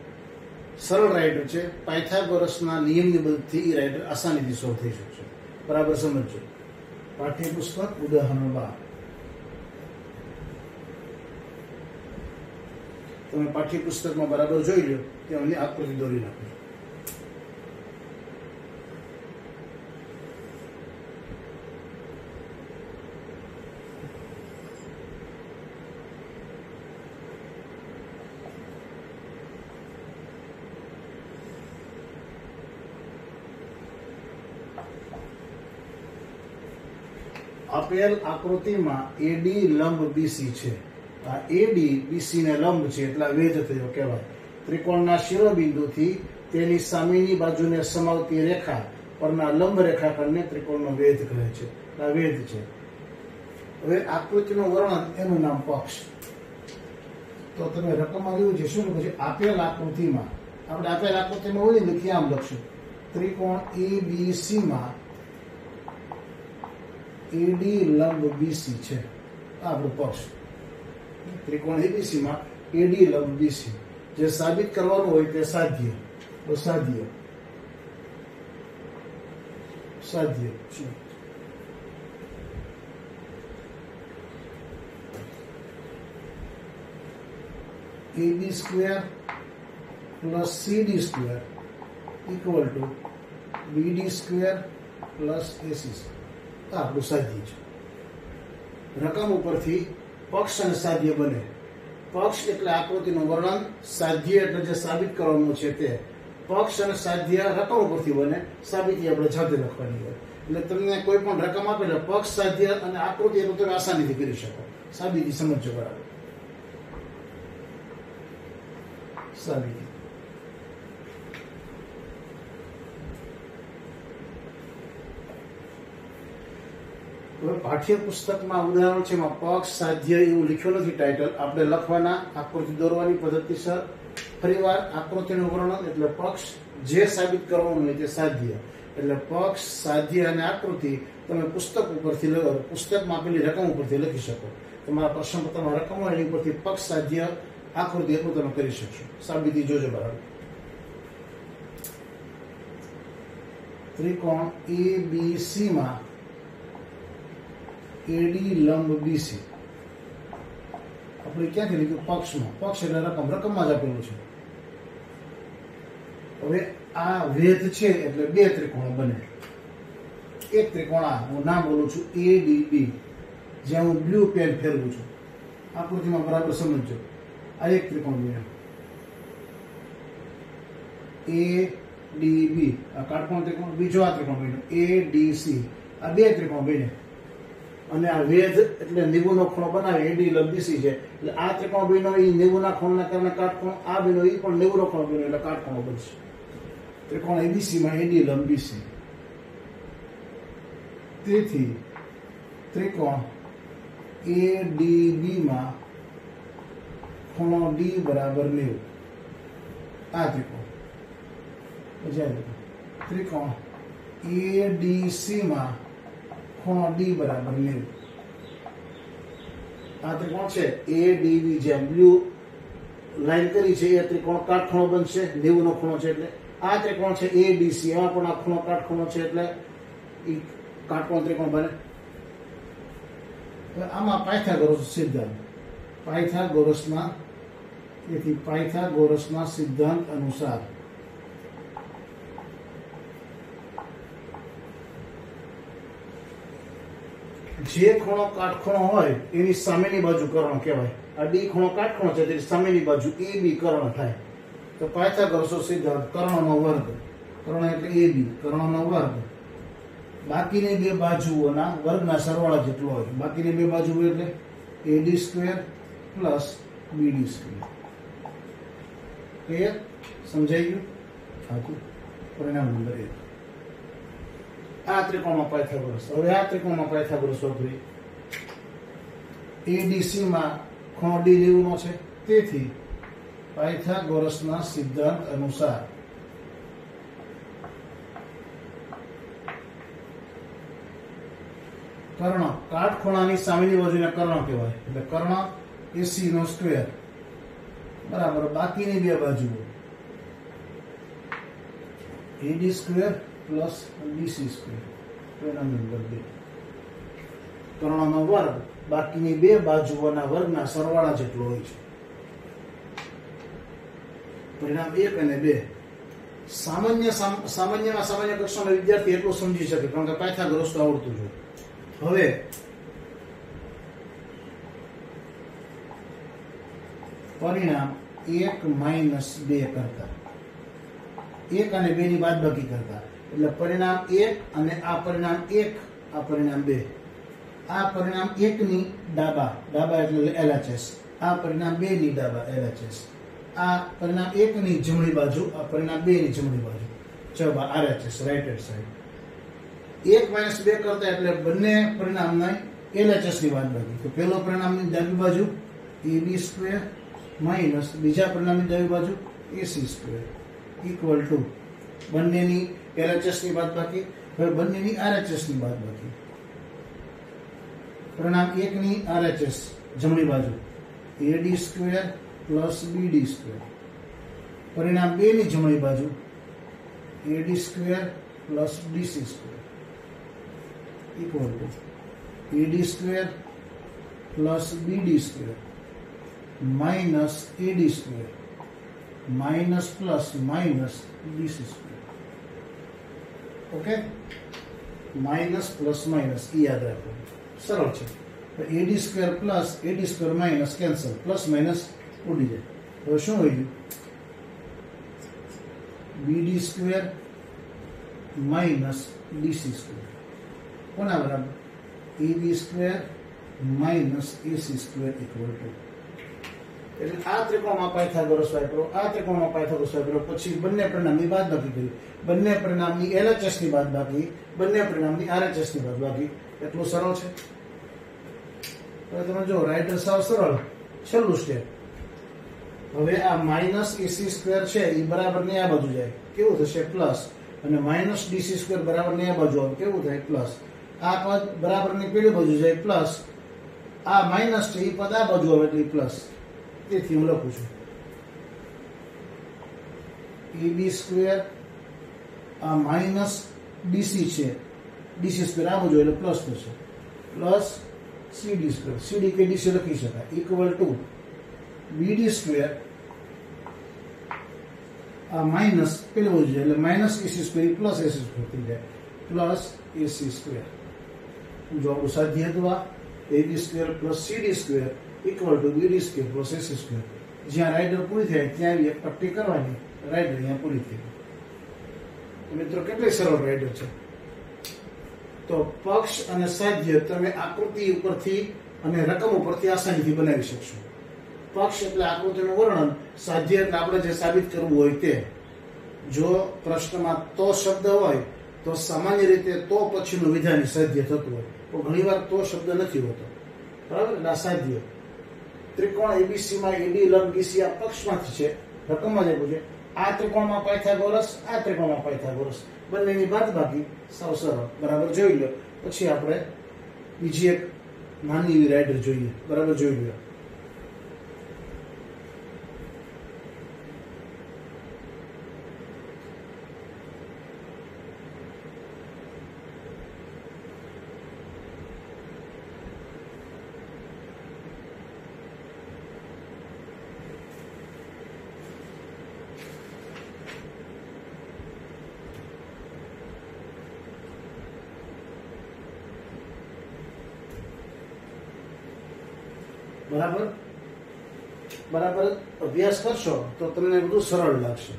સરળ રાઇટર છે. પાયથાગોરસના નિયમની મદદથી એ રાઇટર આસાનીથી સોલ્વ થઈ શકશે. બરાબર સમજો. પાઠ્યપુસ્તક ઉદાહરણ 12. તમે પાઠ્યપુસ્તકમાં બરાબર જોઈ લો કે અમને આકૃતિ દોરી નાખો. આપેલ આકૃતિમાં એડી લંબ બીસી છે. આ એડી બીસી ને લંબ છે એટલે વેધ થયો કહેવાય. ત્રિકોણના શિરોબિંદુથી તેની સામેની બાજુને સમાવતી રેખા પરના લંબ રેખાખંડને ત્રિકોણનો વેધ કહે છે. આ વેધ છે. હવે આકૃતિનું વર્ણન, એનું નામ પક્ષ. તો તમે રકમમાં જોયું છે શું પછી આપેલ આકૃતિમાં, આપણે આપેલ આકૃતિમાં હોય ને લખી આમ લખશું, ત્રિકોણ એબીસી માં એડી લંબ બીસી છે. આ આપણું પક્ષ. ત્રિકોણ એબીસી માં એડી લંબ બીસી. જે સાબિત કરવાનું હોય તે સાધ્ય. તો સાધ્ય સાધ્ય છે. AB square plus CD square equal two BD square plus AC square. આપણું સાધ્ય છે. રકમ ઉપરથી પક્ષ અને સાધ્ય બને. પક્ષ એટલે આકૃતિનું વર્ણન, સાધ્ય એટલે જે સાબિત કરવાનું છે તે. પક્ષ અને સાધ્ય રકમ ઉપરથી બને, સાબિતી આપણે જાતે લખવાની હોય. એટલે તમને કોઈ પણ રકમ આપે એટલે પક્ષ, સાધ્ય અને આકૃતિ એટલું તમે આસાનીથી કરી શકો. સાબિતી સમજો બરાબર. સાબિતી પાઠ્યપુસ્તકમાં ઉદાહરણ છે, એમાં પક્ષ, સાધ્ય એવું લખ્યું નથી ટાઇટલ. આપણે લખવાના, આકૃતિ દોરવાની પદ્ધતિસર. ફરીવાર આકૃતિનું વર્ણન એટલે પક્ષ, જે સાબિત કરવાનું હોય તે સાધ્ય. એટલે પક્ષ, સાધ્ય અને આકૃતિ તમે પુસ્તક ઉપરથી પુસ્તકમાં આપેલી રકમ ઉપરથી લખી શકો. તમારા પ્રશ્નપત્રમાં રકમ હોય એની ઉપરથી પક્ષ, સાધ્ય, આકૃતિ એટલું તમે કરી શકશો. સાબિતી જોજો બરાબર. ત્રિકોણ ABC માં એડી લંબ બીસી. આપણે ક્યાંથી લીધું? પક્ષમાં. પક્ષ એટલે રકમ, રકમમાં જ આપેલું છે. હવે આ વેધ છે એટલે બે ત્રિકોણ બને. એક ત્રિકોણ આ હું નામ બોલું છું ADB, જ્યાં હું બ્લુ પેન ફેરવું છું. આકૃતિમાં બરાબર સમજો. આ એક ત્રિકોણ બન્યો ADB. આ કાટકોણ ત્રિકોણ. બીજો આ ત્રિકોણ બન્યો ADC. આ બે ત્રિકોણ બન્યા. અને આ વેધ એટલે નિવુનો ખૂણો બનાવે. એડી લંબ બીસી છે એટલે આ ત્રિકોણ બન્યો એ નિવુના ખૂણાના કારણે કાટકોણ. આ બન્યો એ પણ નિવુનો ખૂણો બન્યો એટલે કાટકોણો બનશે. ત્રિકોણ એબીસી માં એડી લંબ બીસી. તેથી ત્રિકોણ ADB માં ખૂણો D બરાબર 90. આ ત્રિકોણ. ત્રિકોણ ADC માં ખૂણો D બરાબર 90. આ ત્રિકોણ છે ADB, જેમ બ્લુ લાઈન કરી છે એ ત્રિકોણ કાટખૂણો બનશે. 90 નો ખૂણો છે એટલે. આ ત્રિકોણ છે ABC, એમાં પણ આ ખૂણો કાટખૂણો છે એટલે એ કાટકોણ ત્રિકોણ બને. આમાં પાયથાગોરસ સિદ્ધાંત. પાયથાગોરસના સિદ્ધાંત અનુસાર જે ખૂણો કાટખૂણો હોય એની સામેની બાજુ કર્ણ કહેવાય. આ D ખૂણો કાટખૂણો છે તેની સામેની બાજુ AB કર્ણ થાય. તો પાયથાગોરસનો સિદ્ધાંત કર્ણનો વર્ગ. કર્ણ એટલે AB, કર્ણનો વર્ગ બાકીની બે બાજુઓના વર્ગના સરવાળા જેટલો હોય. બાકીની બે બાજુ એટલે AD square plus BD square. Clear? સમજાઈ ગયું? હા. પરિણામ નંબર 1. આ ત્રિકોણમાં પાયથાગોરસ. હવે આ ત્રિકોણમાં પાયથાગોરસ વાપરી. ADC માં ખૂણો D 90 નો છે. તેથી પાયથાગોરસના સિદ્ધાંત અનુસાર કર્ણ, કાટખૂણાની સામેની બાજુને કર્ણ કહેવાય. એટલે કર્ણ એસી નો સ્ક્વેર બરાબર બાકીની બે બાજુઓ એડી સ્ક્વેર પ્લસ બીસી સ્ક્વેર પરિણામ નંબર 2 ત્રણનો વર્ગ બાકીની બે બાજુઓના વર્ગના સરવાળા જેટલો હોય છે પરિણામ 1 અને 2 સામાન્ય કક્ષાનો વિદ્યાર્થી એટલું સમજી શકે કારણ કે પાયથાગોરસ તો આવડતું જ હોય હવે પરિણામ 1 માઇનસ 2 કરતા 1 અને 2 ની બાદબાકી કરતા એટલે પરિણામ 1 અને આ પરિણામ 1 આ પરિણામ 2 આ પરિણામ 1 ની ડાબા એટલે LHS આ પરિણામ 2 ની ડાબા LHS આ પરિણામ 1 ની જમણી બાજુ આ પરિણામ 2 ની જમણી બાજુ જવાબ RHS right hand side 1 minus 2 કરતા એટલે બંને પરિણામના LHS ની બાદબાકી તો પહેલો પરિણામની ડાબી બાજુ AB સ્ક્વેર માઇનસ બીજા પરિણામની ડાબી બાજુ AC સ્ક્વેર ઇક્વલ ટુ બંનેની LHS ની બાદબાકી હવે બંનેની RHS ની બાદબાકી પરિણામ 1 ની RHS જમણી બાજુ AD square plus BD square પરિણામ 2 ની જમણી બાજુ AD square plus BC square equal two AD square plus BD square minus AD square minus plus minus BC square okay minus plus minus યાદ રાખો સરળ છે AD square plus AD square minus cancel plus minus ઉડી જાય હવે શું હોય BD square minus DC square કોના બરાબર AB square minus AC square equal two એટલે આ ત્રિકોણમાં પાયથાગોરસ વાપરો આ ત્રિકોણમાં પાયથાગોરસ વાપરો પછી બંને પરિણામની બાદબાકી કરી બંને પરિણામની LHS ની બાદબાકી બંને પરિણામની RHS ની બાદબાકી એટલું સરળ છે હવે તમે જો રાઈટર સાવ સરળ છેલ્લું સ્ટેપ હવે આ માઇનસ AC સ્ક્વેર છે એ બરાબર ની આ બાજુ જાય કેવું થશે પ્લસ અને માઇનસ DC સ્ક્વેર બરાબર ની આ બાજુ આવે કેવું થાય પ્લસ આ પદ બરાબર ની પેલી બાજુ જાય પ્લસ આ માઇનસ છે એ પદ આ બાજુ આવે એટલે પ્લસ તેથી હું લખું છું AB સ્ક્વેર આ માઇનસ DC છે DC સ્ક્વેર આ બાજુ એટલે પ્લસ થશે પ્લસ CD સ્ક્વેર CD કે DC લખી શકાય ઇક્વલ ટુ BD સ્ક્વેર આ માઇનસ પેલી બાજુ જાય એટલે minus AC square plus AC square થઈ જાય પ્લસ AC સ્ક્વેર જો આપણું સાધ્ય હતું આ AB square plus CD square equal two BD square plus AC square જ્યાં રાઇડર પૂરી થાય ત્યાં એક પટ્ટી કરવાની રાઇડર અહીંયા પૂરી થઈ મિત્રો કેટલી સરળ રાઇડર છે તો પક્ષ અને સાધ્ય તમે આકૃતિ ઉપરથી અને રકમ ઉપરથી આસાનીથી બનાવી શકશો પક્ષ એટલે આકૃતિનું વર્ણન સાધ્ય એટલે આપણે જે સાબિત કરવું હોય તે જો પ્રશ્નમાં તો શબ્દ હોય તો સામાન્ય રીતે તો પછીનું વિધાન સાધ્ય થતું હોય પણ ઘણીવાર તો શબ્દ નથી હોતો બરાબર એટલે આ સાધ્ય ત્રિકોણ ABC માં AD લંબ BC આ પક્ષમાંથી છે રકમમાં જ આપ્યું છે આ ત્રિકોણમાં પાયથાગોરસ આ ત્રિકોણમાં પાયથાગોરસ બંનેની બાદબાકી સાવ સરળ બરાબર જોઈ લો પછી આપણે બીજી એક નાની એવી રાઇડર જોઈએ બરાબર જોઈ લો બરાબર અભ્યાસ કરશો તો તમને બધું સરળ લાગશે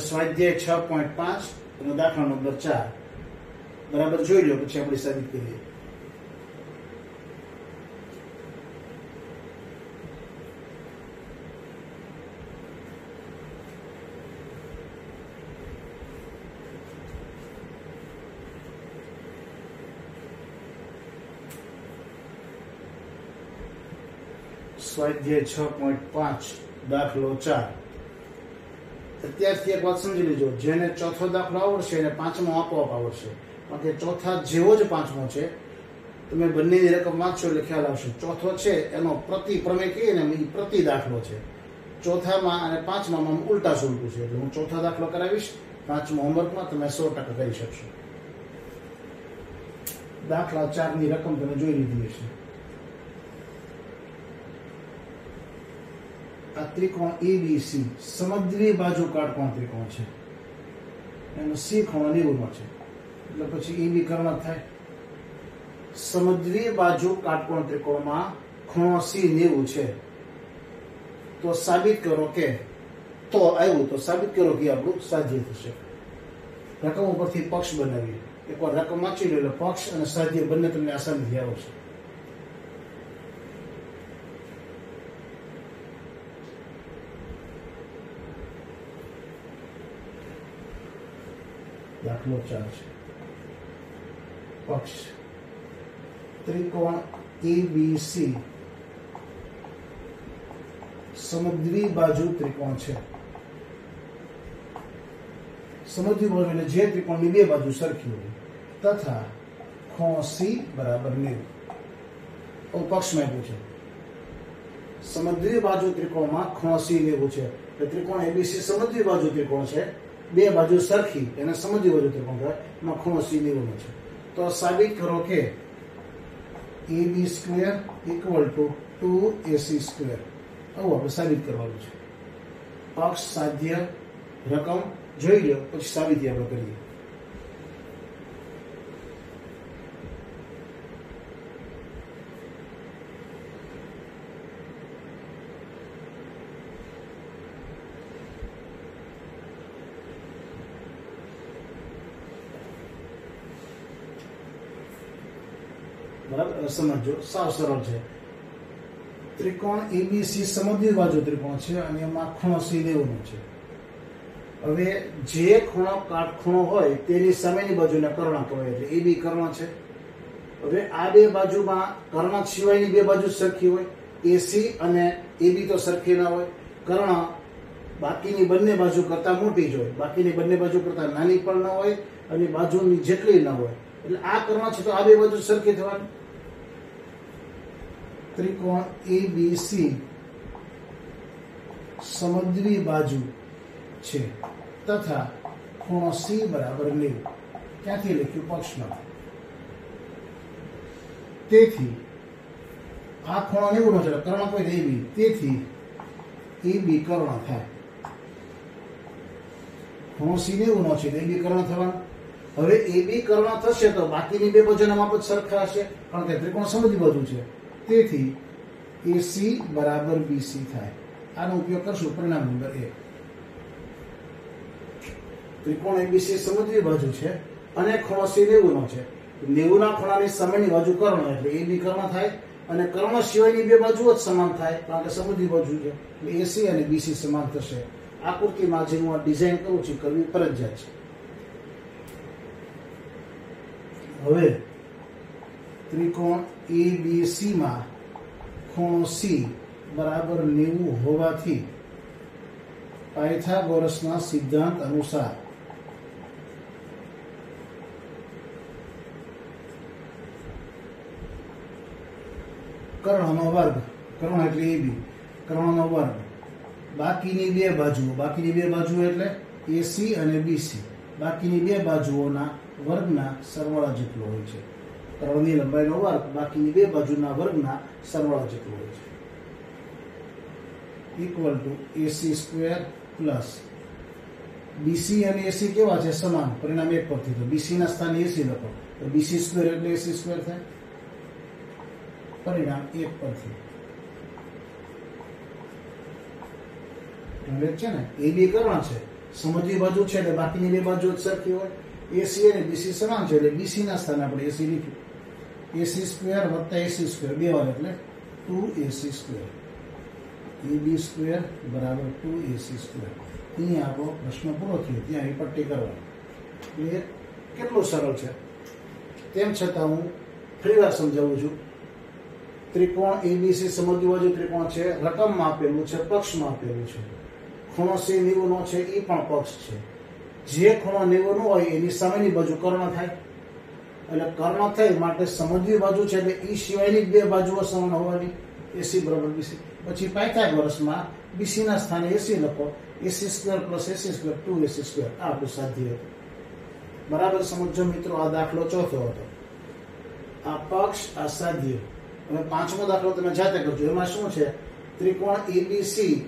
સ્વાધ્યાય 6.5 અને દાખલા નંબર 4 બરાબર જોઈ લો પછી આપણે સાબિત કરીએ સ્વાધ્યાય 6.5 દાખલો 4 અત્યારથી એક વાત સમજી લેજો જેને ચોથો દાખલો આવડશે એને પાંચમો આપોઆપ આવડશે કારણ કે ચોથા જેવો જ પાંચમો છે તમે બંનેની રકમ વાંચશો એટલે ખ્યાલ આવશે. ચોથો છે એનો પ્રતિ પ્રમેય કહીએ ને એ પ્રતિ દાખલો છે. ચોથામાં અને પાંચમામાં ઉલટા સુલટું છે. એટલે હું ચોથો દાખલો કરાવીશ, પાંચમા હોમવર્કમાં તમે 100% કરી શકશો. દાખલા 4 ની રકમ તમે જોઈ લીધી હશે. આ ત્રિકોણ ABC સમદ્વિ બાજુ કાટકોણ ત્રિકોણ છે. એનો C ખૂણો 90 છે. એટલે પછી AB કર્ણ થાય. સમદ્વિ બાજુ કાટકોણ ત્રિકોણમાં ખૂણો C 90 છે. તો સાબિત કરો કે સાબિત કરો કે આપણું સાધ્ય થશે. રકમ ઉપરથી પક્ષ બનાવીએ. એકવાર રકમ વાંચી લો એટલે પક્ષ અને સાધ્ય બંને તમને આસાનીથી આવશે. દાખલો 4 છે. પક્ષ ત્રિકોણ ABC સમદ્વિ બાજુ ત્રિકોણ છે. સમદ્વિ બાજુ એટલે જે ત્રિકોણની બે બાજુ સરખી હોય તથા ખૂણો C બરાબર 90. પક્ષમાં આપ્યું છે સમદ્વિ બાજુ ત્રિકોણમાં ખૂણો C 90 છે. એટલે ત્રિકોણ ABC સમદ્વિ બાજુ ત્રિકોણ છે. બે બાજુ સરખી એને સમદ્વિ બાજુ ત્રિકોણ કહેવાય. એમાં ખૂણો C 90 છે. તો સાબિત કરો કે AB² = 2AC². આવું આપણે સાબિત કરવાનું છે. પક્ષ, સાધ્ય, રકમ જોઈ લો, પછી સાબિતી આપણે કરીએ. બરાબર, સમજો, સાવ સરળ છે. ત્રિકોણ ABC સમદ્વિ બાજુ ત્રિકોણ છે અને એમાં ખૂણો C 90 છે. હવે જે ખૂણો કાટખૂણો હોય તેની સામેની બાજુને કર્ણ કહેવાય. એટલે AB કર્ણ છે. હવે આ બે બાજુમાં કર્ણ સિવાયની બે બાજુ સરખી હોય. AC અને AB તો સરખી ના હોય. કર્ણ બાકીની બંને બાજુ કરતા મોટી જ હોય, બાકીની બંને બાજુ કરતા નાની પણ ન હોય અને બાજુની જેટલી ન હોય. એટલે આ કર્ણ છે તો આ બે બાજુ સરખી થવાની. ત્રિકોણ ABC સમદ્વિ બાજુ છે તથા ખૂણો C બરાબર 90. ક્યાંથી લખ્યું? પક્ષમાં. તેથી આ ખૂણો 90 છે, કર્ણ કોઈ AB, તેથી AB કર્ણ થાય. ખૂણો C 90 છે, AB કર્ણ થવાનું. હવે AB કર્ણ થશે તો બાકીની બે બાજુના માપ જ સરખા હશે, કારણ કે ત્રિકોણ સમદ્વિ બાજુ છે. તેથી AC બરાબર BC થાય. આનો ઉપયોગ કરશું પરિણામ નંબર 1. ત્રિકોણ ABC સમદ્વિ બાજુ છે અને ખૂણો C 90 છે. 90 ના ખૂણાની સામેની બાજુ કર્ણ એટલે AB કર્ણ થાય અને કર્ણ સિવાયની બે બાજુ જ સમાન થાય, કારણ કે સમદ્વિ બાજુ છે. એટલે AC અને BC સમાન થશે. આકૃતિમાં જે હું ડિઝાઇન કરું છું કરવી ફરજિયાત છે. હવે ત્રિકોણ ABC માં ખૂણો C બરાબર 90 હોવાથી પાયથાગોરસના સિદ્ધાંત અનુસાર કર્ણનો વર્ગ, કર્ણ એટલે AB, કર્ણનો વર્ગ બાકીની બે બાજુ એટલે AC અને BC, બાકીની બે બાજુઓના વર્ગના સરવાળા જેટલો હોય છે. કર્ણની લંબાઈનો વર્ગ બાકીની બે બાજુના વર્ગના સરવાળા જેટલો હોય છે. Equal to AC² plus BC અને AC કેવા છે? સમાન. પરિણામ 1 પરથી તો BC ના સ્થાને AC લખો તો BC² એટલે AC² થાય. પરિણામ 1 પરથી છે ને AB કર્ણ છે, સમદ્વિ બાજુ છે એટલે બાકીની બે બાજુ જ સરખી હોય. AC અને BC સમાન છે એટલે BC ના સ્થાને આપણે AC લખ્યું. AC² વત્તા AC² બે વાર એટલે 2AC². AB² બરાબર 2AC². અહીંયા આપણો પ્રશ્ન પૂરો થયો. ત્યાં અહીં પટ્ટી કરવાની. એ કેટલું સરળ છે. તેમ છતાં હું ફરીવાર સમજાવું છું. ત્રિકોણ ABC સમદ્વિ બાજુ ત્રિકોણ છે, રકમમાં આપેલું છે, પક્ષમાં આપેલું છે. ખૂણો C 90 છે, એ પણ પક્ષ છે. જે ખૂણો 90 હોય એની સામેની બાજુ કર્ણ થાય એટલે કર્ણ થઈ માટે સમજવી બાજુ છે એટલે ઈ સિવાયની બે બાજુઓ સમાન હોવાની, એસી બરાબર બીસી. પછી પાયથાગોરસમાં બીસી ના સ્થાને એસી લખો, એસી સ્ક્વેર પ્લસ એસી સ્ક્વેર 2ac સ્ક્વેર. આ આપણું સાધ્ય હતું. બરાબર સમજો મિત્રો. આ દાખલો ચોથો હતો. આ પક્ષ, આ સાધ્ય. હવે પાંચમો દાખલો તમે જાતે કરજો. એમાં શું છે? ત્રિકોણ એબીસી,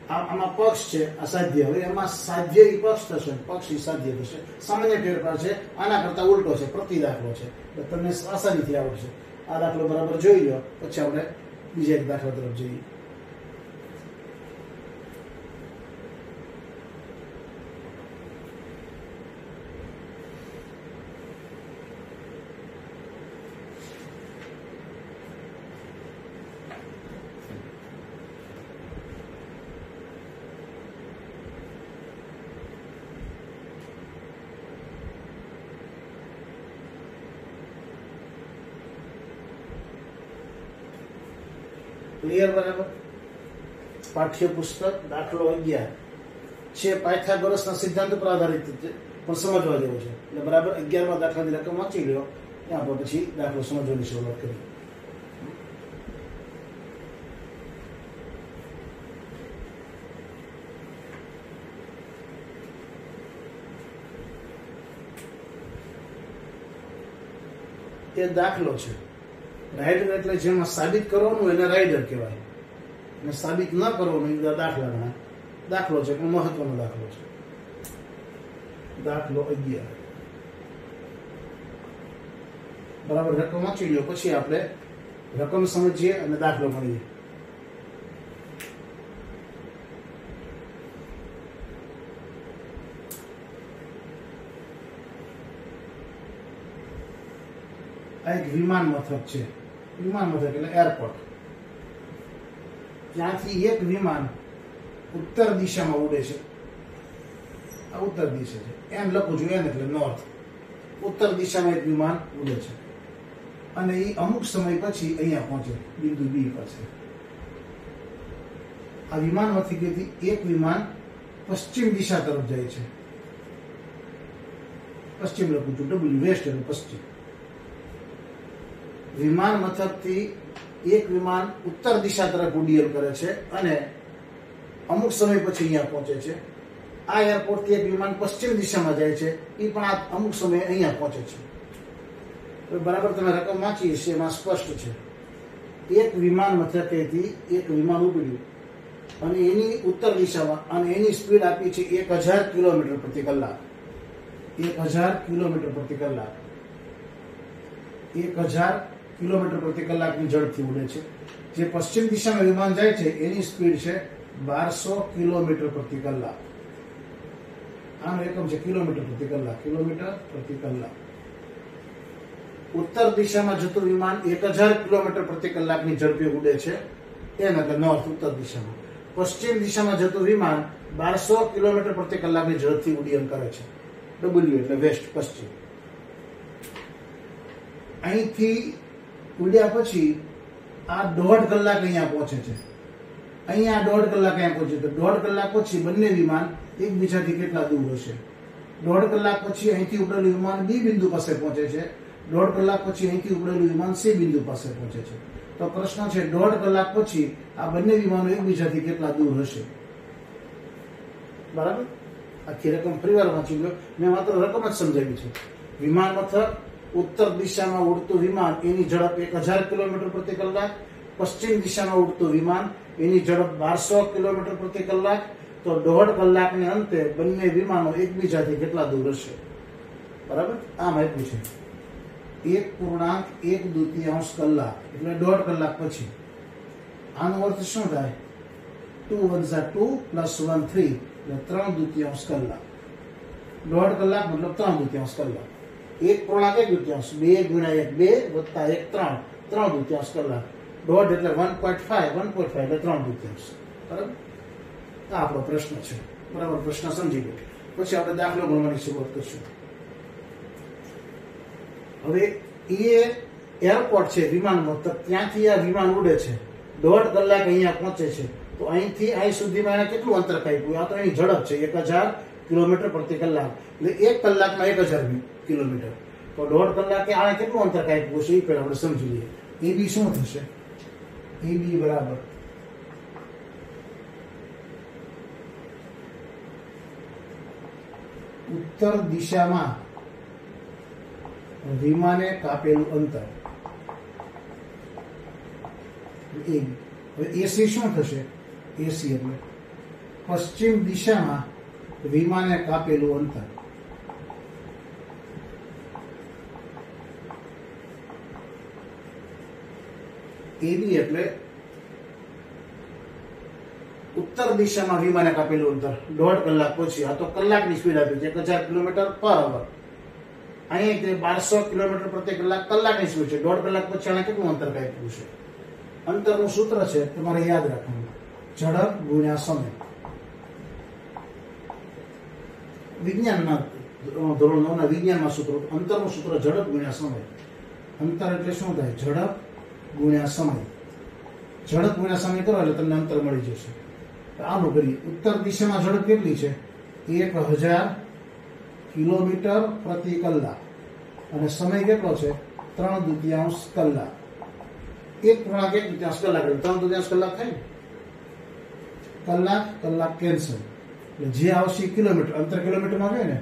આમાં પક્ષ છે, આ સાધ્ય. હવે એમાં સાધ્ય ઈ પક્ષ થશે, પક્ષ ઈ સાધ્ય થશે. સામાન્ય ફેરફાર છે, આના કરતા ઉલટો છે, પ્રતિ દાખલો છે, એટલે તમને આસાનીથી આવડશે. આ દાખલો બરાબર જોઈ લો, પછી આપણે બીજા એક દાખલા તરફ જઈએ. ક્લિયર? બરાબર. પાઠ્યપુસ્તક દાખલો 11 છે, પાયથાગોરસના સિદ્ધાંત પર આધારિત છે, પણ સમજવા જેવું છે. એટલે બરાબર 11માં દાખલાની રકમ વાંચી લ્યો, ત્યાં પર પછી દાખલો સમજવાની શરૂઆત કરીએ. એ દાખલો છે. રાઇડર એટલે જેમાં સાબિત કરવાનું એને રાઇડર કહેવાય, અને સાબિત ન કરવાનું એ દાખલા ગણાય. દાખલો છે પણ મહત્વનો દાખલો છે. દાખલો 11 બરાબર રકમ વાંચી લો, પછી આપણે રકમ સમજીએ અને દાખલો ગણીએ. આ એક વિમાન મથક છે. વિમાન મથક એટલે એરપોર્ટ. ત્યાંથી એક વિમાન ઉત્તર દિશામાં ઉડે છે. આ ઉત્તર દિશા છે, એમ લખું છું, એમ એટલે નોર્થ. ઉત્તર દિશામાં એક વિમાન ઉડે છે અને એ અમુક સમય પછી અહીંયા પહોંચે, બિંદુ બી પર છે. આ વિમાન મથકેથી એક વિમાન પશ્ચિમ દિશા તરફ જાય છે. પશ્ચિમ લખું છું, ડબલ્યુ, વેસ્ટ એટલે પશ્ચિમ. વિમાન મથકથી એક વિમાન ઉત્તર દિશા તરફ ઉડ્ડયન કરે છે અને અમુક સમય પછી અહીંયા પહોંચે છે. આ એરપોર્ટથી એક વિમાન પશ્ચિમ દિશામાં જાય છે, એ પણ આ અમુક સમય અહીંયા પહોંચે છે. બરાબર તમે રકમ વાંચી છે, એમાં સ્પષ્ટ છે. એક વિમાન મથકેથી એક વિમાન ઉપડ્યું અને એની ઉત્તર દિશામાં, અને એની સ્પીડ આપી છે 1000 કિલોમીટર પ્રતિ કલાક. 1000 કિલોમીટર પ્રતિ કલાક. 1000 કિલોમીટર પ્રતિ કલાકની ઝડપથી ઉડે છે. જે પશ્ચિમ દિશામાં વિમાન જાય છે એની સ્પીડ છે 1200 કિલોમીટર પ્રતિ કલાક. આનો એકમ છે કિલોમીટર પ્રતિ કલાક. કિલોમીટર પ્રતિ કલાક. ઉત્તર દિશામાં જતું વિમાન 1000 કિલોમીટર પ્રતિ કલાકની ઝડપે ઉડે છે, એમ એટલે નોર્થ, ઉત્તર દિશામાં. પશ્ચિમ દિશામાં જતું વિમાન 1200 કિલોમીટર પ્રતિ કલાકની ઝડપથી ઉડ્ડયન કરે છે. ડબલ્યુ એટલે વેસ્ટ, પશ્ચિમ. અહીંથી ઉડ્યા પછી આ 1.5 કલાક અહીંયા પહોંચે છે. અહીંયા 1.5 કલાક અહીંયા પહોંચે તો 1.5 કલાક પછી બંને વિમાન એકબીજાથી કેટલા દૂર હશે? 1.5 કલાક પછી અહીંથી ઉપડેલું વિમાન બી બિંદુ પાસે પહોંચે છે. 1.5 કલાક પછી અહીંથી ઉપડેલું વિમાન સી બિંદુ પાસે પહોંચે છે. તો પ્રશ્ન છે 1.5 કલાક પછી આ બંને વિમાનો એકબીજાથી કેટલા દૂર હશે? બરાબર. આખી રકમ ફરીવાર વાંચી લો, મેં માત્ર રકમ જ સમજાવી છે. વિમાન મથક, ઉત્તર દિશામાં ઉડતું વિમાન, એની ઝડપ 1000 કિલોમીટર પ્રતિ કલાક. પશ્ચિમ દિશામાં ઉડતું વિમાન, એની ઝડપ 1200 કિલોમીટર પ્રતિ કલાક. તો 1.5 કલાકને અંતે બંને વિમાનો એકબીજાથી કેટલા દૂર હશે? બરાબર. આમ આપ્યું છે 1.1 કલાક એટલે 1.5 કલાક પછી. આનો અર્થ શું થાય? 2 × 1 = 2 + 1 = 3 એટલે 3/2 કલાક. 1.5 કલાક મતલબ 3/2 કલાક. 1.1 2 × 1 = 2 + 1 = 3 3/2 કલાક. 1.5 એટલે 1.5 એટલે 3/2. બરાબર. આ આપણો પ્રશ્ન છે. બરાબર. પ્રશ્ન સમજી ગયો. પછી આપણે દાખલો ગણવાની શરૂઆત કરીશું. હવે એ એરપોર્ટ છે, વિમાન મથક, ત્યાંથી આ વિમાન ઉડે છે. 1.5 કલાક અહીંયા પહોંચે છે. તો અહીંથી અહીં સુધીમાં એને કેટલું અંતર કાપ્યું? આ તો એની ઝડપ છે 1000 કિલોમીટર પ્રતિ કલાક. એટલે 1 કલાકમાં 1000 કિલોમીટર. તો 1.5 કલાકે આને કેટલું અંતર કાપ્યું છે એ પહેલા આપણે સમજી લઈએ. AB શું થશે? AB બરાબર ઉત્તર દિશામાં વિમાને કાપેલું અંતર. AB. હવે AC શું થશે? AC એટલે પશ્ચિમ દિશામાં વિમાને કાપેલું અંતર. AB એટલે ઉત્તર દિશામાં વિમાને કાપેલું અંતર 1.5 કલાક પછી. આ તો કલાકની સ્પીડ આપી છે 1000 કિલોમીટર/અવર. અહીંયા 1200 કિલોમીટર પ્રતિ કલાક કલાકની સ્પીડ છે. 1.5 કલાક પછી આને કેટલું અંતર કાપ્યું છે? અંતરનું સૂત્ર છે તમારે યાદ રાખવાનું, ઝડપ ગુણ્યા સમય. વિજ્ઞાનના ધોરણ 9 ના વિજ્ઞાનમાં સૂત્ર, અંતરનું સૂત્ર ઝડપ ગુણ્યા સમય. અંતર એટલે શું થાય? ઝડપ ગુણ્યા સમય. ઝડપ ગુણ્યા સમય કરો એટલે તમને અંતર મળી જશે. આનું કરીએ. ઉત્તર દિશામાં ઝડપ કેટલી છે? 1000 કિલોમીટર પ્રતિ કલાક અને સમય કેટલો છે? 3/2 કલાક. 1 પૂર્ણાંક 1/2 કલાક એટલે 3/2 કલાક થાય ને. કલાક કલાક કેન્સલ એટલે જે આવશે કિલોમીટર. અંતર કિલોમીટરમાં છે ને.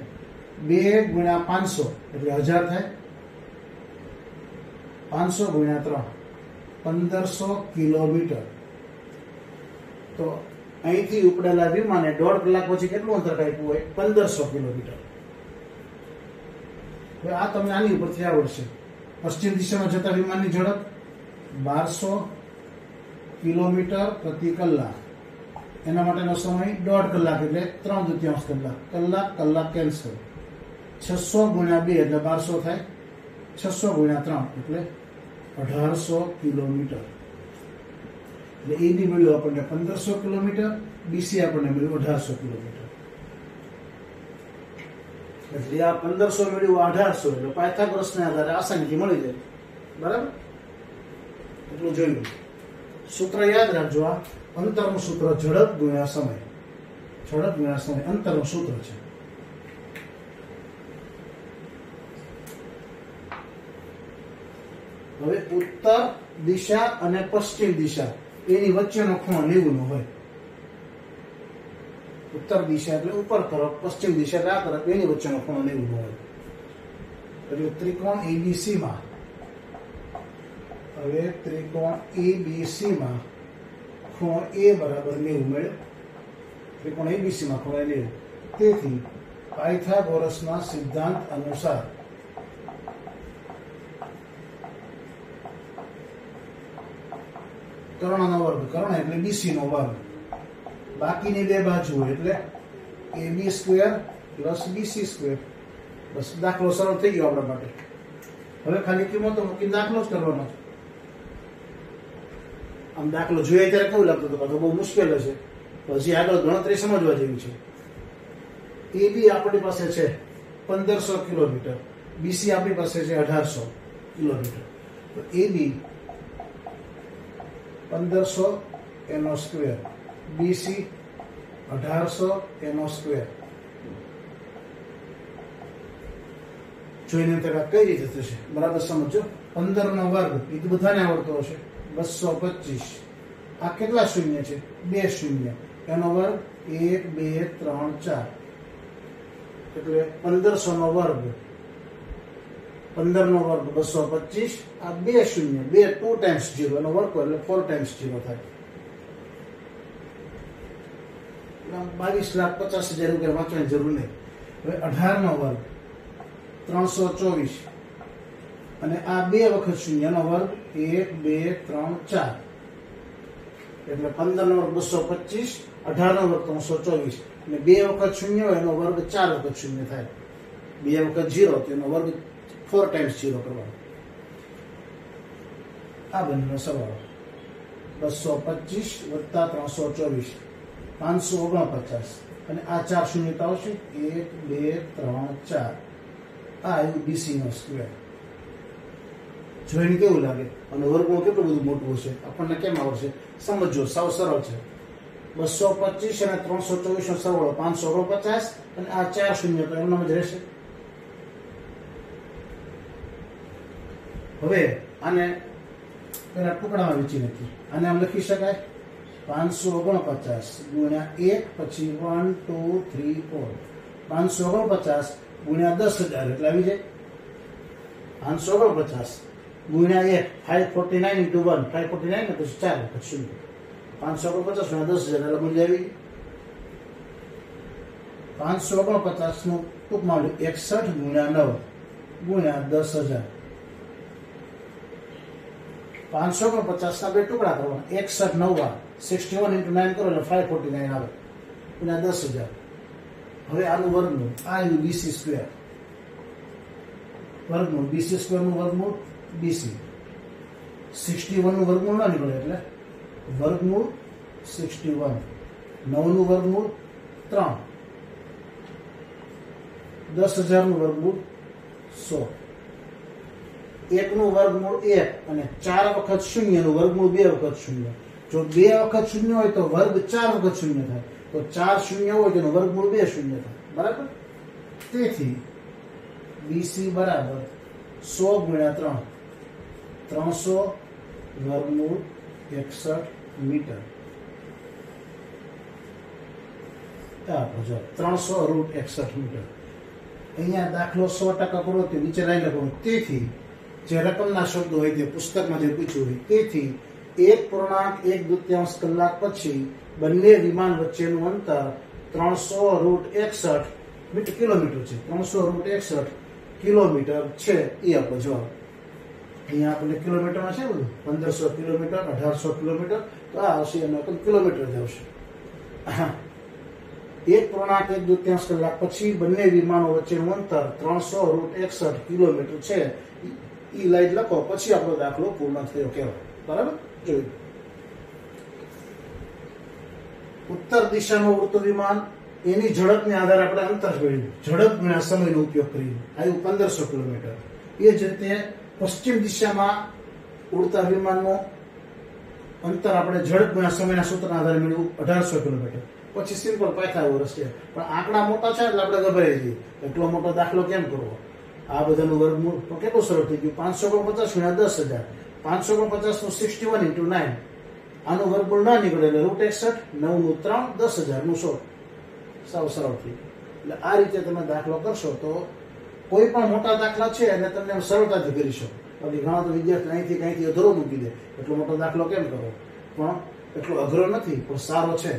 2 ગુણ્યા 500 એટલે 1000 થાય. 500 ગુણ્યા 3 1500 કિલોમીટર. તો અહીંથી ઉપડેલા વિમાને 1.5 કલાક પછી કેટલું અંતર કાપ્યું હોય? 1500 કિલોમીટર. હવે આ તમને આની ઉપરથી આવડશે. પશ્ચિમ દિશામાં જતા વિમાનની ઝડપ 1200 કિલોમીટર પ્રતિ કલાક. એના માટેનો સમય 1.5 કલાક એટલે 3/2 કલાક. કલાક કલાક કેન્સલ. 600 ગુણ્યા 2 એટલે 1200 થાય. 600 ગુણ્યા 3 એટલે 1800 કિલોમીટર. એટલે AB મળ્યું આપણને 1500 કિલોમીટર, BC આપણને મળ્યું 1800 કિલોમીટર. એટલે આ 1500 મળ્યું 1800 એટલે પાયથાગોરસના આધારે આસાનીથી મળી જાય. બરાબર? એટલું જોયું. સૂત્ર યાદ રાખજો. આ અંતરનું સૂત્ર ઝડપ ગુણ્યા સમય. ઝડપ ગુણ્યા સમય અંતરનું સૂત્ર છે. હવે ઉત્તર દિશા અને પશ્ચિમ દિશા એની વચ્ચેનો ખૂણો 90 નો હોય. ઉત્તર દિશા એટલે ઉપર તરફ, પશ્ચિમ દિશા એટલે આ તરફ, એની વચ્ચેનો ખૂણો 90 નો હોય. એટલે ત્રિકોણ ABC માં, હવે ત્રિકોણ ABC માં ખૂણો A બરાબર 90 મળ્યો. ત્રિકોણ ABC માં ખૂણો 90. તેથી પાયથાગોરસના સિદ્ધાંત અનુસાર કર્ણનો વર્ગ, કર્ણ એટલે BC નો વર્ગ, બાકીની બે બાજુ એટલે AB² + BC². બસ દાખલો સરળ થઈ ગયો આપણા માટે. હવે ખાલી કિંમતો મૂકીને દાખલો જ કરવાનો છે. આમ દાખલો જોઈએ ત્યારે કેવું લાગતું હતું? તો બહુ મુશ્કેલ હશે. પછી આગળ ગણતરી સમજવા જેવી છે. AB આપણી પાસે છે 1500 કિલોમીટર, BC આપણી પાસે છે 1800 કિલોમીટર. તો AB 1500 એનો સ્ક્વેર, BC 1800 એનો સ્ક્વેર. જોઈને કઈ રીતે થશે બરાબર સમજો. 15 નો વર્ગ એ તો બધાને આવડતો હશે, 225. આ કેટલા શૂન્ય છે? 2 શૂન્ય. એનો વર્ગ 1 2 3 4 એટલે 1500 નો વર્ગ. 15 નો વર્ગ 225. આ 2 શૂન્ય, 2 2 ટાઈમ્સ 0 એનો વર્ગ એટલે 4 ટાઈમ્સ 0 થાય. 22,50,000 રૂપિયા વાંચવાની જરૂર નહીં. હવે 18 નો વર્ગ 324 અને આ 2 વખત શૂન્ય નો વર્ગ 1 2 3 4 એટલે 15 નો વર્ગ 225, 18 નો વર્ગ 324 અને 2 વખત શૂન્ય હોય એનો વર્ગ 4 વખત શૂન્ય થાય. 2 વખત 0 તો એનો વર્ગ 4 ટાઈમ્સ 0 કરવાનો. આ બંનેનો સરવાળો 225 વત્તા 324 549 અને આ 4 શૂન્યતા આવશે 1 2 3 4. આ આવ્યું BC નો સ્ક્વેર. જોઈને કેવું લાગે? અને વર્ગમાં કેટલું બધું મોટું હશે આપણને કેમ આવડશે? સમજો, સાવ સરળ છે. 225 અને 324 નો સરવાળો 549 અને આ 4 શૂન્ય તો એમનામ જ રહેશે. હવે આને પેલા ટુકડામાં વેચી નાખી. આને આમ લખી શકાય 549 ગુણ્યા 1 પછી 1 2 3 4 549 ગુણ્યા 10,000 એટલે આવી જાય 549 ગુણ્યા 1 549 into 1 549 પછી 4 પછી 549 ગુણ્યા 10,000 એટલે મૂલ્ય આવી 549 નું ટૂંકમાં 61 ગુણ્યા 9 ગુણ્યા 10,000 549 ના બે ટુકડા કરવાના 61 9 61 into 9 કરો એટલે 549 આવે ગુણ્યા 10,000. હવે આનું વર્ગમૂળ આ આવ્યું BC સ્ક્વેર વર્ગમૂળ BC સ્ક્વેર નું વર્ગમૂળ BC 61 નું વર્ગમૂળ ના નીકળે એટલે વર્ગમૂળ 61 9 નું વર્ગમૂળ 3 10,000 નું વર્ગમૂળ 100 1 નું વર્ગમૂળ 1 અને 4 વખત 0 નું વર્ગમૂળ 2 વખત 0. જો 2 વખત 0 હોય તો વર્ગ 4 વખત 0 થાય તો 4 0 હોય તો વર્ગમૂળ 2 0 થાય. બરાબર. તેથી BC બરાબર 100 ગુણ્યા 3 300 વર્ગમૂળ 61 મીટર. 300 route 61 metre. અહીંયા દાખલો 100% પૂરો થયો. નીચે લાઈન લખવાનું. તેથી જે રકમના શબ્દો હોય તે પુસ્તકમાં જે પૂછ્યું હોય તેથી 1.1/2 કલાક પછી બંને વિમાન વચ્ચેનું અંતર 300 રૂટ 61 કિલોમીટર છે. 300 રૂટ 61 કિલોમીટર છે એ આપણો જવાબ. અહીંયા આપણે કિલોમીટરમાં છે બધું 1500 કિલોમીટર 1800 કિલોમીટર તો આ આવશે એનો કિલોમીટર જ આવશે. 1.1/2 કલાક પછી બંને વિમાનો વચ્ચેનું અંતર 300 રૂટ 61 કિલોમીટર છે. ઈ લાઈન લખો પછી આપણો દાખલો પૂર્ણ થયો કહેવાય. બરાબર. જોયું ઉત્તર દિશામાં ઉડતું વિમાન એની ઝડપને આધારે આપણે અંતર જોયું. ઝડપ ગુણ્યા સમયનો ઉપયોગ કરી આવ્યું 1500 કિલોમીટર. એ જ રીતે પશ્ચિમ દિશામાં ઉડતા વિમાનનું અંતર આપણે ઝડપ ગુણ્યા સમયના સૂત્રના આધારે મેળવ્યું 1800 કિલોમીટર. પછી સિમ્પલ પાયથાગોરસ રસ છે. પણ આંકડા મોટા છે એટલે આપણે ગભરાઈ જઈએ એટલો મોટો દાખલો કેમ કરવો. આ બધાનું વર્ગમૂળ તો કેટલું સરળ થઈ ગયું 550 ગુણ્યા 10,000 550 નું 61 into 9 આનું વર્ગમૂળ ના નીકળે એટલે રૂટ 61 9 નું 3 10,000 નું 100 સાવ સરળ થઈ. એટલે આ રીતે તમે દાખલો કરશો તો કોઈ પણ મોટા દાખલા છે અને તમને સરળતાથી કરી શકો. બાકી ઘણા તો વિદ્યાર્થી અહીંથી કંઈથી અધરો મૂકી દે એટલો મોટો દાખલો કેમ કરો. પણ એટલો અઘરો નથી પણ સારો છે.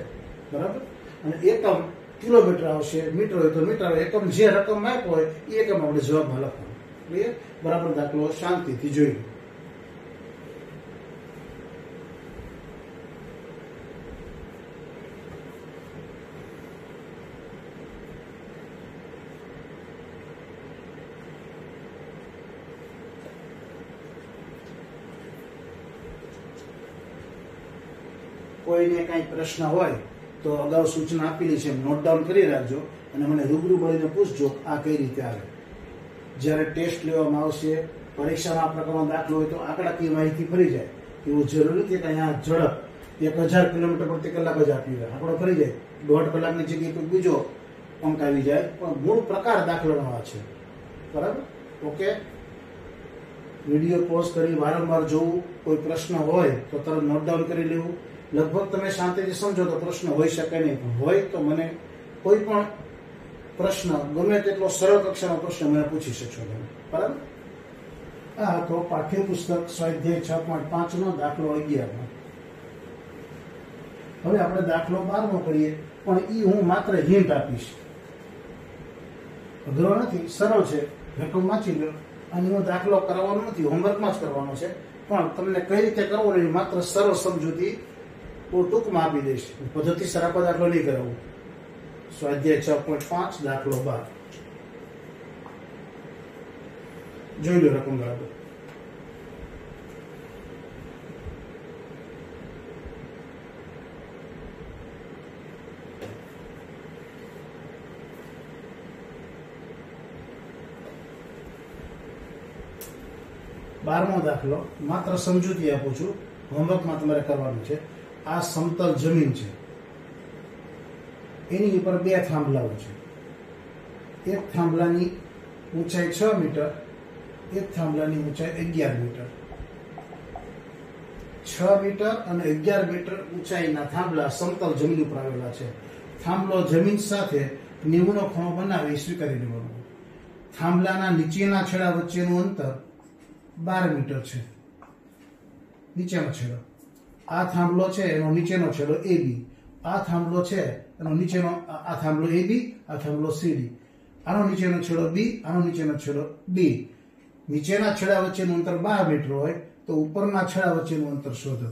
બરાબર. અને એકમ કિલોમીટર આવશે મીટર હોય તો મીટર એકમ જે રકમ આપ્યો હોય એ એકમ આપણે જવાબમાં લખવાનું. ક્લિયર. બરાબર. દાખલો શાંતિથી જોઈ લો. કોઈને કઈ પ્રશ્ન હોય તો અગાઉ સૂચના આપેલી છે નોટ ડાઉન કરી રાખજો અને મને રૂબરૂ મળીને પૂછજો આ કઈ રીતે આવે. જ્યારે ટેસ્ટ લેવામાં આવશે પરીક્ષામાં આ પ્રકારનો દાખલો હોય તો આંકડાકીય માહિતી ફરી જાય એવું જરૂરી છે કે અહીંયા ઝડપ 1000 કિલોમીટર પ્રતિ કલાક જ આપી જાય આંકડો ફરી જાય 1.5 કલાકની જગ્યાએ કોઈ બીજો અંક આવી જાય પણ મૂળ પ્રકાર દાખલાનો આ છે. બરાબર. ઓકે. વિડીયો પોઝ કરી વારંવાર જોવું. કોઈ પ્રશ્ન હોય તો તરત નોટ ડાઉન કરી લેવું. લગભગ તમે શાંતિથી સમજો તો પ્રશ્ન હોઈ શકે નહીં પણ હોય તો મને કોઈ પણ પ્રશ્ન ગમે તેટલો સરળ કક્ષાનો પ્રશ્ન મને પૂછી શકશો તમે. બરાબર. આ તો પાઠ્યપુસ્તક સ્વાધ્યાય 6.5 નો દાખલો 11 માં. હવે આપણે દાખલો 12 માં કરીએ પણ ઈ હું માત્ર હિન્ટ આપીશ. અઘરો નથી, સરળ છે. રકમ વાંચી લો અને હું દાખલો કરવાનો નથી, હોમવર્કમાં જ કરવાનો છે પણ તમને કઈ રીતે કરવો એ માત્ર સરળ સમજૂતી બહુ ટૂંકમાં આપી દઈશ. પદ્ધતિ સરાપા દાખલો નહીં કરાવું. સ્વાધ્યાય 6.5 દાખલો 12 જોઈ લો રકમ બરાબર. બારમો દાખલો માત્ર સમજૂતી આપું છું, હોમવર્કમાં તમારે કરવાનું છે. આ સમતલ જમીન છે, એની ઉપર બે થાંભલાઓ છે. એક થાંભલાની ઊંચાઈ 6 મીટર એક થાંભલાની ઊંચાઈ 11 મીટર. 6 મીટર અને 11 મીટર ઊંચાઈના થાંભલા સમતલ જમીન ઉપર આવેલા છે. થાંભલો જમીન સાથે 90 ખૂણો બનાવી સ્વીકારી લેવાનો. થાંભલાના નીચેના છેડા વચ્ચેનું અંતર 12 મીટર છે. નીચેનો છેડો, આ થાંભલો છે એનો નીચેનો છેડો AB, આ થાંભલો છે એનો નીચેનો, આ થાંભલો AB, આ થાંભલો CD, આનો નીચેનો છેડો B, આનો નીચેનો છેડો D. નીચેના છેડા વચ્ચેનું અંતર 12 મીટર હોય તો ઉપરના છેડા વચ્ચેનું અંતર શોધો.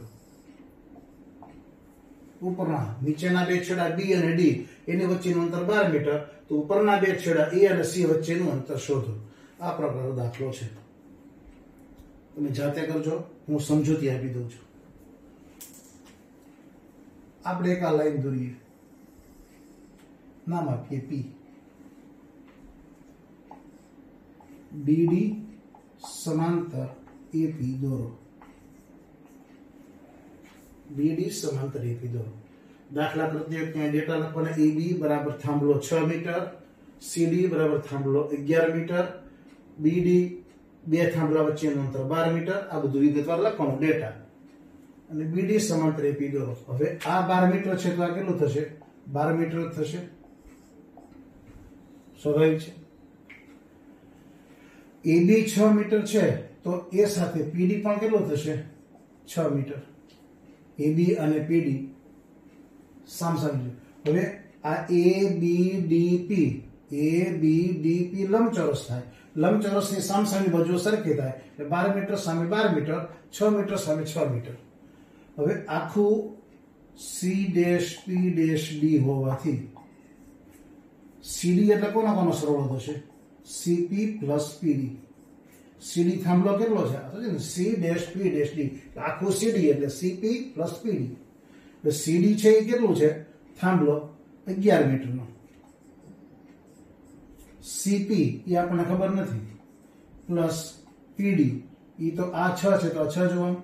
ઉપરના નીચેના બે છેડા B અને D એની વચ્ચેનું અંતર 12 મીટર, તો ઉપરના બે છેડા A અને C વચ્ચેનું અંતર શોધો. આ પ્રકારનો દાખલો છે. તમે જાતે કરજો, હું સમજૂતી આપી દઉં છું. આપણે એક આ લાઈન દોરીએ, નામ આપીએ P. BD સમાંતર AP દોરો. BD સમાંતર AP દોરો. દાખલા તરીકે ત્યાં ડેટા લખવાના. AB બરાબર થાંભલો 6 મીટર, CD બરાબર થાંભલો 11 મીટર, BD બે થાંભલા વચ્ચેનું અંતર 12 મીટર. આ બધું વિગતવાર લખવાનું ડેટા. અને BD સમાંતર AP દોરો. હવે આ 12 મીટર છે તો આ કેટલું થશે? 12 મીટર થશે. સ્વાભાવિક છે. AB 6 મીટર છે તો એ સાથે PD પણ કેટલું થશે? 6 મીટર. AB અને PD સામસામે. હવે આ ABDP લંબચોરસ થાય. લંબચોરસની સામસામી બાજુ સરખી થાય એટલે 12 મીટર સામે 12 મીટર, 6 મીટર સામે 6 મીટર. હવે આખું C'P'D હોવાથી CD એટલે કોનો સરવાળો થશે? CP plus PD. CD થાંભલો કેટલો છે? C'P'D. આખું CD એટલે CP પ્લસ PD. એટલે CD છે એ કેટલું છે? થાંભલો 11 મીટરનો. CP એ આપણને ખબર નથી, પ્લસ PD એ તો આ 6 છે તો આ 6 જોવાનું,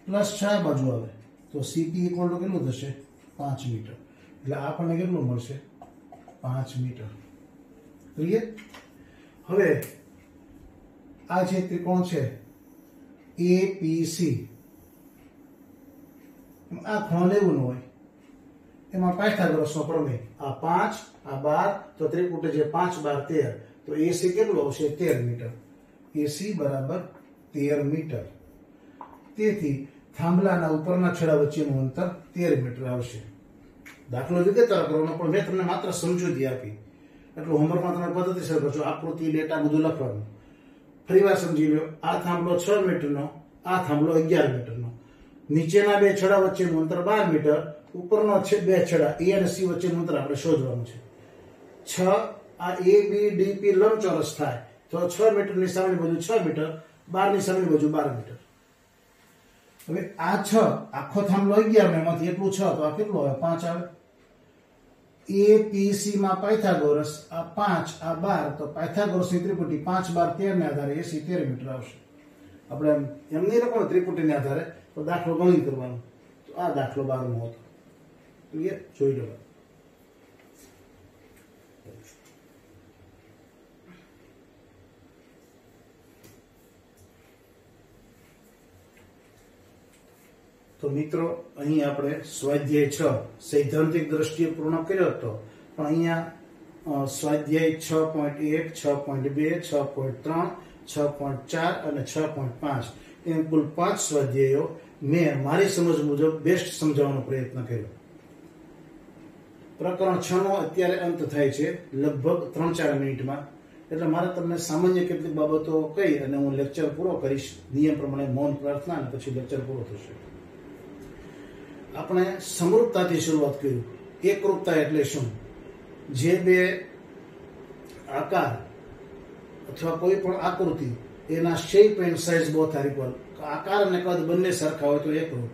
પ્લસ 6 બાજુ આવે તો CP ઇક્વલ ટુ કેટલું થશે? 5 મીટર. એટલે આપણને કેટલું મળશે? 5 મીટર. ક્લિયર? હવે આ જે ત્રિકોણ છે APC, આ ખૂણો લેવું ન હોય એમાં પાયથાગોરસનો પ્રમેય. આ 5, આ 12, તો ત્રિપુટી છે 5, 12, 13. તો AC કેટલું આવશે? 13 મીટર. AC બરાબર 13 મીટર. તેથી થાંભલાના ઉપરના છેડા વચ્ચેનું અંતર 13 મીટર આવશે. દાખલો વિગતવાર કરવાનો, પણ મેં તમને માત્ર સમજૂતી આપી. એટલે હોમવર્કમાં તમે પદ્ધતિસર કરજો. આકૃતિ, ડેટા બધું લખવાનું. ફરીવાર સમજી લો. આ થાંભલો 6 મીટરનો, આ થાંભલો 11 મીટરનો. નીચેના બે છેડા વચ્ચેનું અંતર 12 મીટર, ઉપરનો બે છેડા A અને C વચ્ચેનું અંતર આપણે શોધવાનું છે. 6 આ ABDP લંબચોરસ થાય તો 6 મીટરની સામેની બાજુ 6 મીટર, 12 ની સામેની બાજુ 12 મીટર. હવે આ 6 આખો થાંભલો 11, એમાંથી એટલું 6 તો આ કેટલું આવે? 5 આવે. APC માં પાયથાગોરસ આ 5, આ 12, તો પાયથાગોરસની ત્રિપુટી 5, 12, 13 ને આધારે AC 13 મીટર આવશે. આપણે એમ નહીં લખવાનું ત્રિપુટીને આધારે, તો દાખલો ગણી કરવાનો. તો આ દાખલો 12મો હતો. ક્લિયર? જોઈ લો. તો મિત્રો અહીં આપણે સ્વાધ્યાય 6 સૈદ્ધાંતિક દ્રષ્ટિએ પૂર્ણ કર્યો હતો, પણ અહીંયા સ્વાધ્યાય 6.1, 6.2, 6.3, 6.4 અને 6.5 એમ કુલ 5 સ્વાધ્યાયો મેં મારી સમજ મુજબ બેસ્ટ સમજાવવાનો પ્રયત્ન કર્યો. પ્રકરણ 6 નો અત્યારે અંત થાય છે લગભગ 3-4 મિનિટમાં. એટલે મારે તમને સામાન્ય કેટલીક બાબતો કહી અને હું લેક્ચર પૂરો કરીશ. નિયમ પ્રમાણે મૌન પ્રાર્થના અને પછી લેક્ચર પૂરો થશે. આપણે સમરૂપતાથી શરૂઆત કરી. એકરૂપતા એટલે શું? જે બે આકાર અથવા કોઈ પણ આકૃતિ, એના shape and size both are equal. આકાર અને કદ બંને સરખા હોય તો એકરૂપ.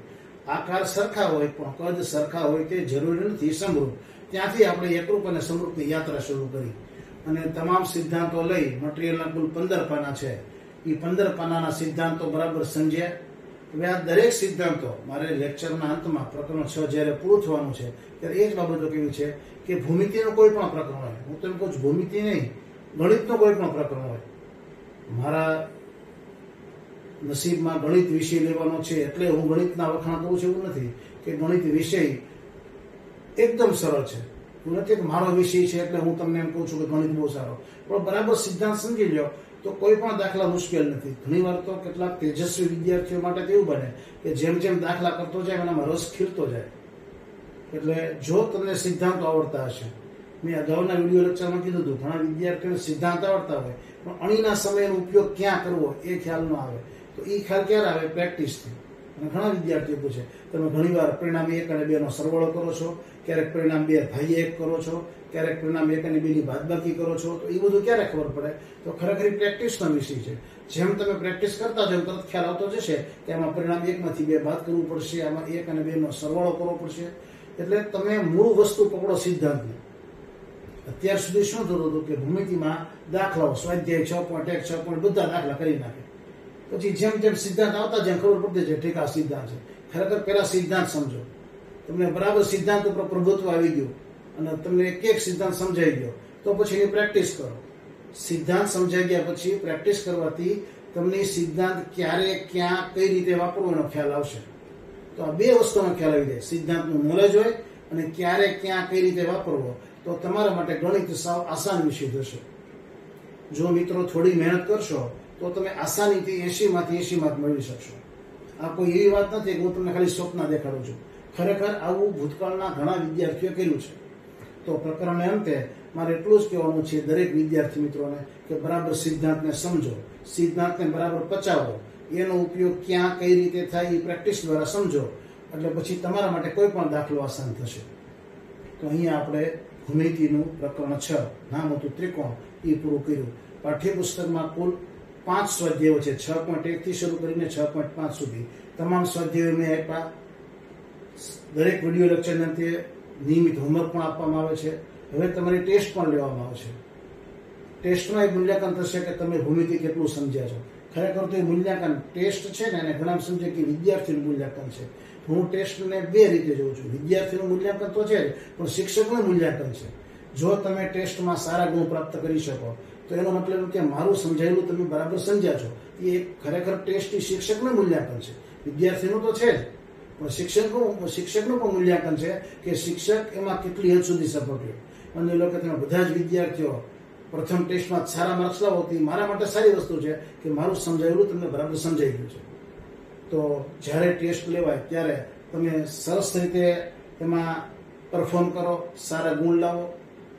આકાર સરખા હોય પણ કદ સરખા હોય તે જરૂરી નથી સમરૂપ. ત્યાંથી આપણે એકરૂપ અને સમરૂપની યાત્રા શરૂ કરી અને તમામ સિદ્ધાંતો લઈ. મટીરિયલના કુલ 15 પાના છે. એ 15 પાનાના સિદ્ધાંતો બરાબર સમજ્યા. હવે આ દરેક સિદ્ધાંતો મારે લેક્ચરના અંતમાં પ્રકરણ 6 જ્યારે પૂરું થવાનું છે ત્યારે એ જ બાબતો કેવી છે કે ભૂમિતિનું કોઈ પણ પ્રકરણ હોય, હું તમને કહું છું ભૂમિતિ નહીં, ગણિતનું કોઈ પણ પ્રકરણ હોય, મારા નસીબમાં ગણિત વિષય લેવાનો છે એટલે હું ગણિતના વખાણ કરું છું એવું નથી કે ગણિત વિષય એકદમ સરળ છે. એવું નથી કે મારો વિષય છે એટલે હું તમને એમ કહું છું કે ગણિત બહુ સારો, પણ બરાબર સિદ્ધાંત સમજી લો તો કોઈ પણ દાખલા મુશ્કેલ નથી. ઘણી વાર તો કેટલાક તેજસ્વી વિદ્યાર્થીઓ માટે એવું બને કે જેમ જેમ દાખલા કરતો જાય એનામાં રસ ખીલતો જાય. એટલે જો તમને સિદ્ધાંતો આવડતા હશે, મેં અગાઉના વિડીયો લેક્ચરમાં કીધું હતું, ઘણા વિદ્યાર્થીઓને સિદ્ધાંત આવડતા હોય પણ અણીના સમયનો ઉપયોગ ક્યાં કરવો એ ખ્યાલ ન આવે. તો એ ખ્યાલ ક્યારે આવે? પ્રેક્ટિસથી. અને ઘણા વિદ્યાર્થીઓ પૂછે, તમે ઘણીવાર પરિણામ 1 અને 2 નો સરવાળો કરો છો, ક્યારેક પરિણામ 2 ભાગ્યા 1 કરો છો, ક્યારેક પરિણામ 1 અને 2 ની બાદબાકી કરો છો. તો એ બધું ક્યારે ખબર પડે? તો ખરેખર પ્રેક્ટિસનો વિષય છે. જેમ તમે પ્રેક્ટિસ કરતા જાવ તરત ખ્યાલ આવતો જશે કે આમાં પરિણામ 1 માંથી 2 બાદ કરવું પડશે, આમાં 1 અને 2 નો સરવાળો કરવો પડશે. એટલે તમે મૂળ વસ્તુ પકડો સિદ્ધાંતને. અત્યાર સુધી શું થતું હતું કે ભૂમિતિમાં દાખલાઓ સ્વાધ્યાય 6.1 6. બધા દાખલા કરી નાખે, પછી જેમ જેમ સિદ્ધાંત આવતા જેમ ખબર પડતી છે ઠીક આ સિદ્ધાંત છે. ખરેખર પહેલા સિદ્ધાંત સમજો. તમને બરાબર સિદ્ધાંત ઉપર પ્રભુત્વ આવી ગયું અને તમને એક એક સિદ્ધાંત સમજાઈ ગયો તો પછી એની પ્રેક્ટિસ કરો. સિદ્ધાંત સમજાઈ ગયા પછી પ્રેક્ટિસ કરવાથી તમને સિદ્ધાંત ક્યારે ક્યાં કઈ રીતે વાપરવો એનો ખ્યાલ આવશે. તો આ 2 વસ્તુનો ખ્યાલ આવી જાય, સિદ્ધાંતનું નોલેજ હોય અને ક્યારે ક્યાં કઈ રીતે વાપરવો, તો તમારા માટે ગણિત સાવ આસાન વિષય થશે. જો મિત્રો થોડી મહેનત કરશો તો તમે આસાનીથી 80 માંથી 80 માર્ક મેળવી શકશો. આ કોઈ એવી વાત નથી કે હું તમને ખાલી સ્વપ્ન દેખાડું છું. ખરેખર આવું ભૂતકાળના ઘણા વિદ્યાર્થીઓ કર્યું છે. તો પ્રકરણને અંતે મારે એટલું જ કહેવાનું છે દરેક વિદ્યાર્થી મિત્રોને કે બરાબર સિદ્ધાંતને સમજો, સિદ્ધાંતને બરાબર પચાવો, એનો ઉપયોગ ક્યાં કઈ રીતે થાય એ પ્રેક્ટિસ દ્વારા સમજો, એટલે પછી તમારા માટે કોઈ પણ દાખલો આસાન થશે. તો અહીંયા આપણે ભૂમિતિનું પ્રકરણ 6 નામ હતું ત્રિકોણ એ પૂરું કર્યું. પાઠ્યપુસ્તકમાં કુલ 5 સ્વાધ્યાયો છે, 6.1 થી શરૂ કરીને 6.5 સુધી. તમામ સ્વાધ્યાયો મેં આપ્યા. દરેક વિડીયો લેક્ચરની અંતે નિયમિત હોમવર્ક પણ આપવામાં આવે છે. હવે તમારી ટેસ્ટ પણ લેવામાં આવશે. ટેસ્ટમાં એક મૂલ્યાંકન થશે કે તમે ભૂમિતિ કેટલું સમજ્યા છો. ખરેખર તો એ મૂલ્યાંકન ટેસ્ટ છે ને એને ઘણા સમજે કે વિદ્યાર્થીનું મૂલ્યાંકન છે. હું ટેસ્ટને 2 રીતે જોઉં છું. વિદ્યાર્થીનું મૂલ્યાંકન તો છે પણ શિક્ષકનું મૂલ્યાંકન છે. જો તમે ટેસ્ટમાં સારા ગુણ પ્રાપ્ત કરી શકો તો એનો મતલબ કે મારું સમજાયેલું તમે બરાબર સમજ્યા છો. એ ખરેખર ટેસ્ટ શિક્ષકનું મૂલ્યાંકન છે, વિદ્યાર્થીનું તો છે જ, પણ શિક્ષકનું પણ મૂલ્યાંકન છે કે શિક્ષક એમાં કેટલી હદ સુધી સફળ રહ્યો. અને એ લોકો તમે બધા જ વિદ્યાર્થીઓ પ્રથમ ટેસ્ટમાં સારા માર્ક્સ લાવો તો મારા માટે સારી વસ્તુ છે કે મારું સમજાયેલું તમને બરાબર સમજાઈ ગયું છે. તો જ્યારે ટેસ્ટ લેવાય ત્યારે તમે સરસ રીતે એમાં પરફોર્મ કરો, સારા ગુણ લાવો.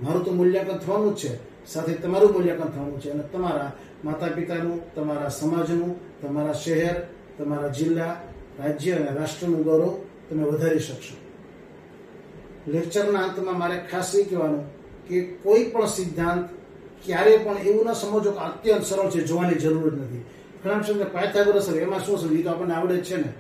મારું તો મૂલ્યાંકન થવાનું જ છે, સાથે તમારું મૂલ્યાંકન થવાનું છે અને તમારા માતા પિતાનું, તમારા સમાજનું, તમારા શહેર, તમારા જિલ્લા, રાજ્ય અને રાષ્ટ્રનું ગૌરવ તમે વધારી શકશો. લેક્ચરના અંતમાં મારે ખાસ એ કહેવાનું કે કોઈ પણ સિદ્ધાંત ક્યારેય પણ એવું ન સમજો કે અત્યંત સરળ છે, જોવાની જરૂર જ નથી. ઘણા સમજે પાયથાગોરસ એમાં શું સમજ, તો આપણને આવડે જ છે ને.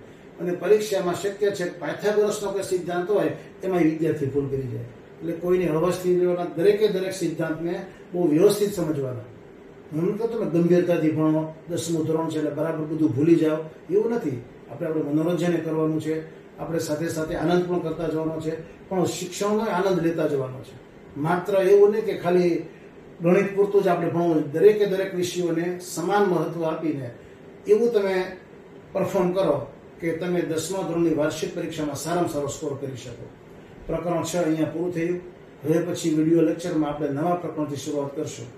અને પરીક્ષામાં શક્ય છે પાયથાગોરસનો કોઈ સિદ્ધાંત હોય એમાં વિદ્યાર્થી ભૂલ કરી જાય. એટલે કોઈને હળવાશથી લેવાના, દરેકે દરેક સિદ્ધાંતને બહુ વ્યવસ્થિત સમજવાના. હું તો તમે ગંભીરતાથી ભણો, 10મું ધોરણ છે એટલે બરાબર બધું ભૂલી જાઓ એવું નથી. આપણે મનોરંજન કરવાનું છે, આપણે સાથે સાથે આનંદ પણ કરતા જવાનો છે, પણ શિક્ષણનો આનંદ લેતા જવાનો છે. માત્ર એવું નહીં કે ખાલી ગણિત પૂરતું જ આપણે ભણવું. દરેકે દરેક વિષયોને સમાન મહત્વ આપીને એવું તમે પરફોર્મ કરો કે તમે 10મા ધોરણની વાર્ષિક પરીક્ષામાં સારામાં સારો સ્કોર કરી શકો. પ્રકરણ 6 અહીંયા પૂરું થયું. હવે પછી વિડીયો લેક્ચરમાં આપણે નવા પ્રકરણથી શરૂઆત કરશું.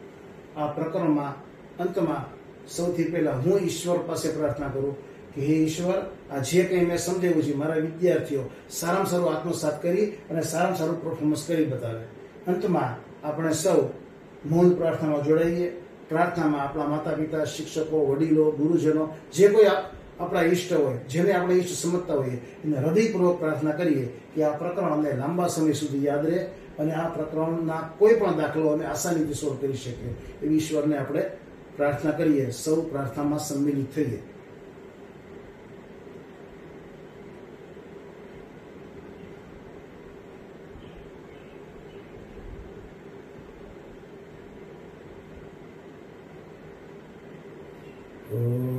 આ પ્રકરણમાં અંતમાં સૌથી પહેલા હું ઈશ્વર પાસે પ્રાર્થના કરું કે હે ઈશ્વર, આ જે કંઈ મેં સમજાવ્યું છે મારા વિદ્યાર્થીઓ સારામાં સારું આત્મસાત કરી અને સારામાં સારું પરફોર્મન્સ કરી બતાવે. અંતમાં આપણે સૌ મૌન પ્રાર્થનામાં જોડાઈએ. પ્રાર્થનામાં આપણા માતા પિતા, શિક્ષકો, વડીલો, ગુરુજનો, જે કોઈ આપણા ઈષ્ટ હોય, જેને આપણે ઈષ્ટ સમજતા હોઈએ, એને હૃદયપૂર્વક પ્રાર્થના કરીએ કે આ પ્રકરણ અમને લાંબા સમય સુધી યાદ રહે અને આ પ્રકરણના કોઈ પણ દાખલો અમે આસાનીથી સોલ્વ કરી શકીએ. એવી ઈશ્વરને આપણે પ્રાર્થના કરીએ. સૌ પ્રાર્થનામાં સંમિલિત થઈએ. Oh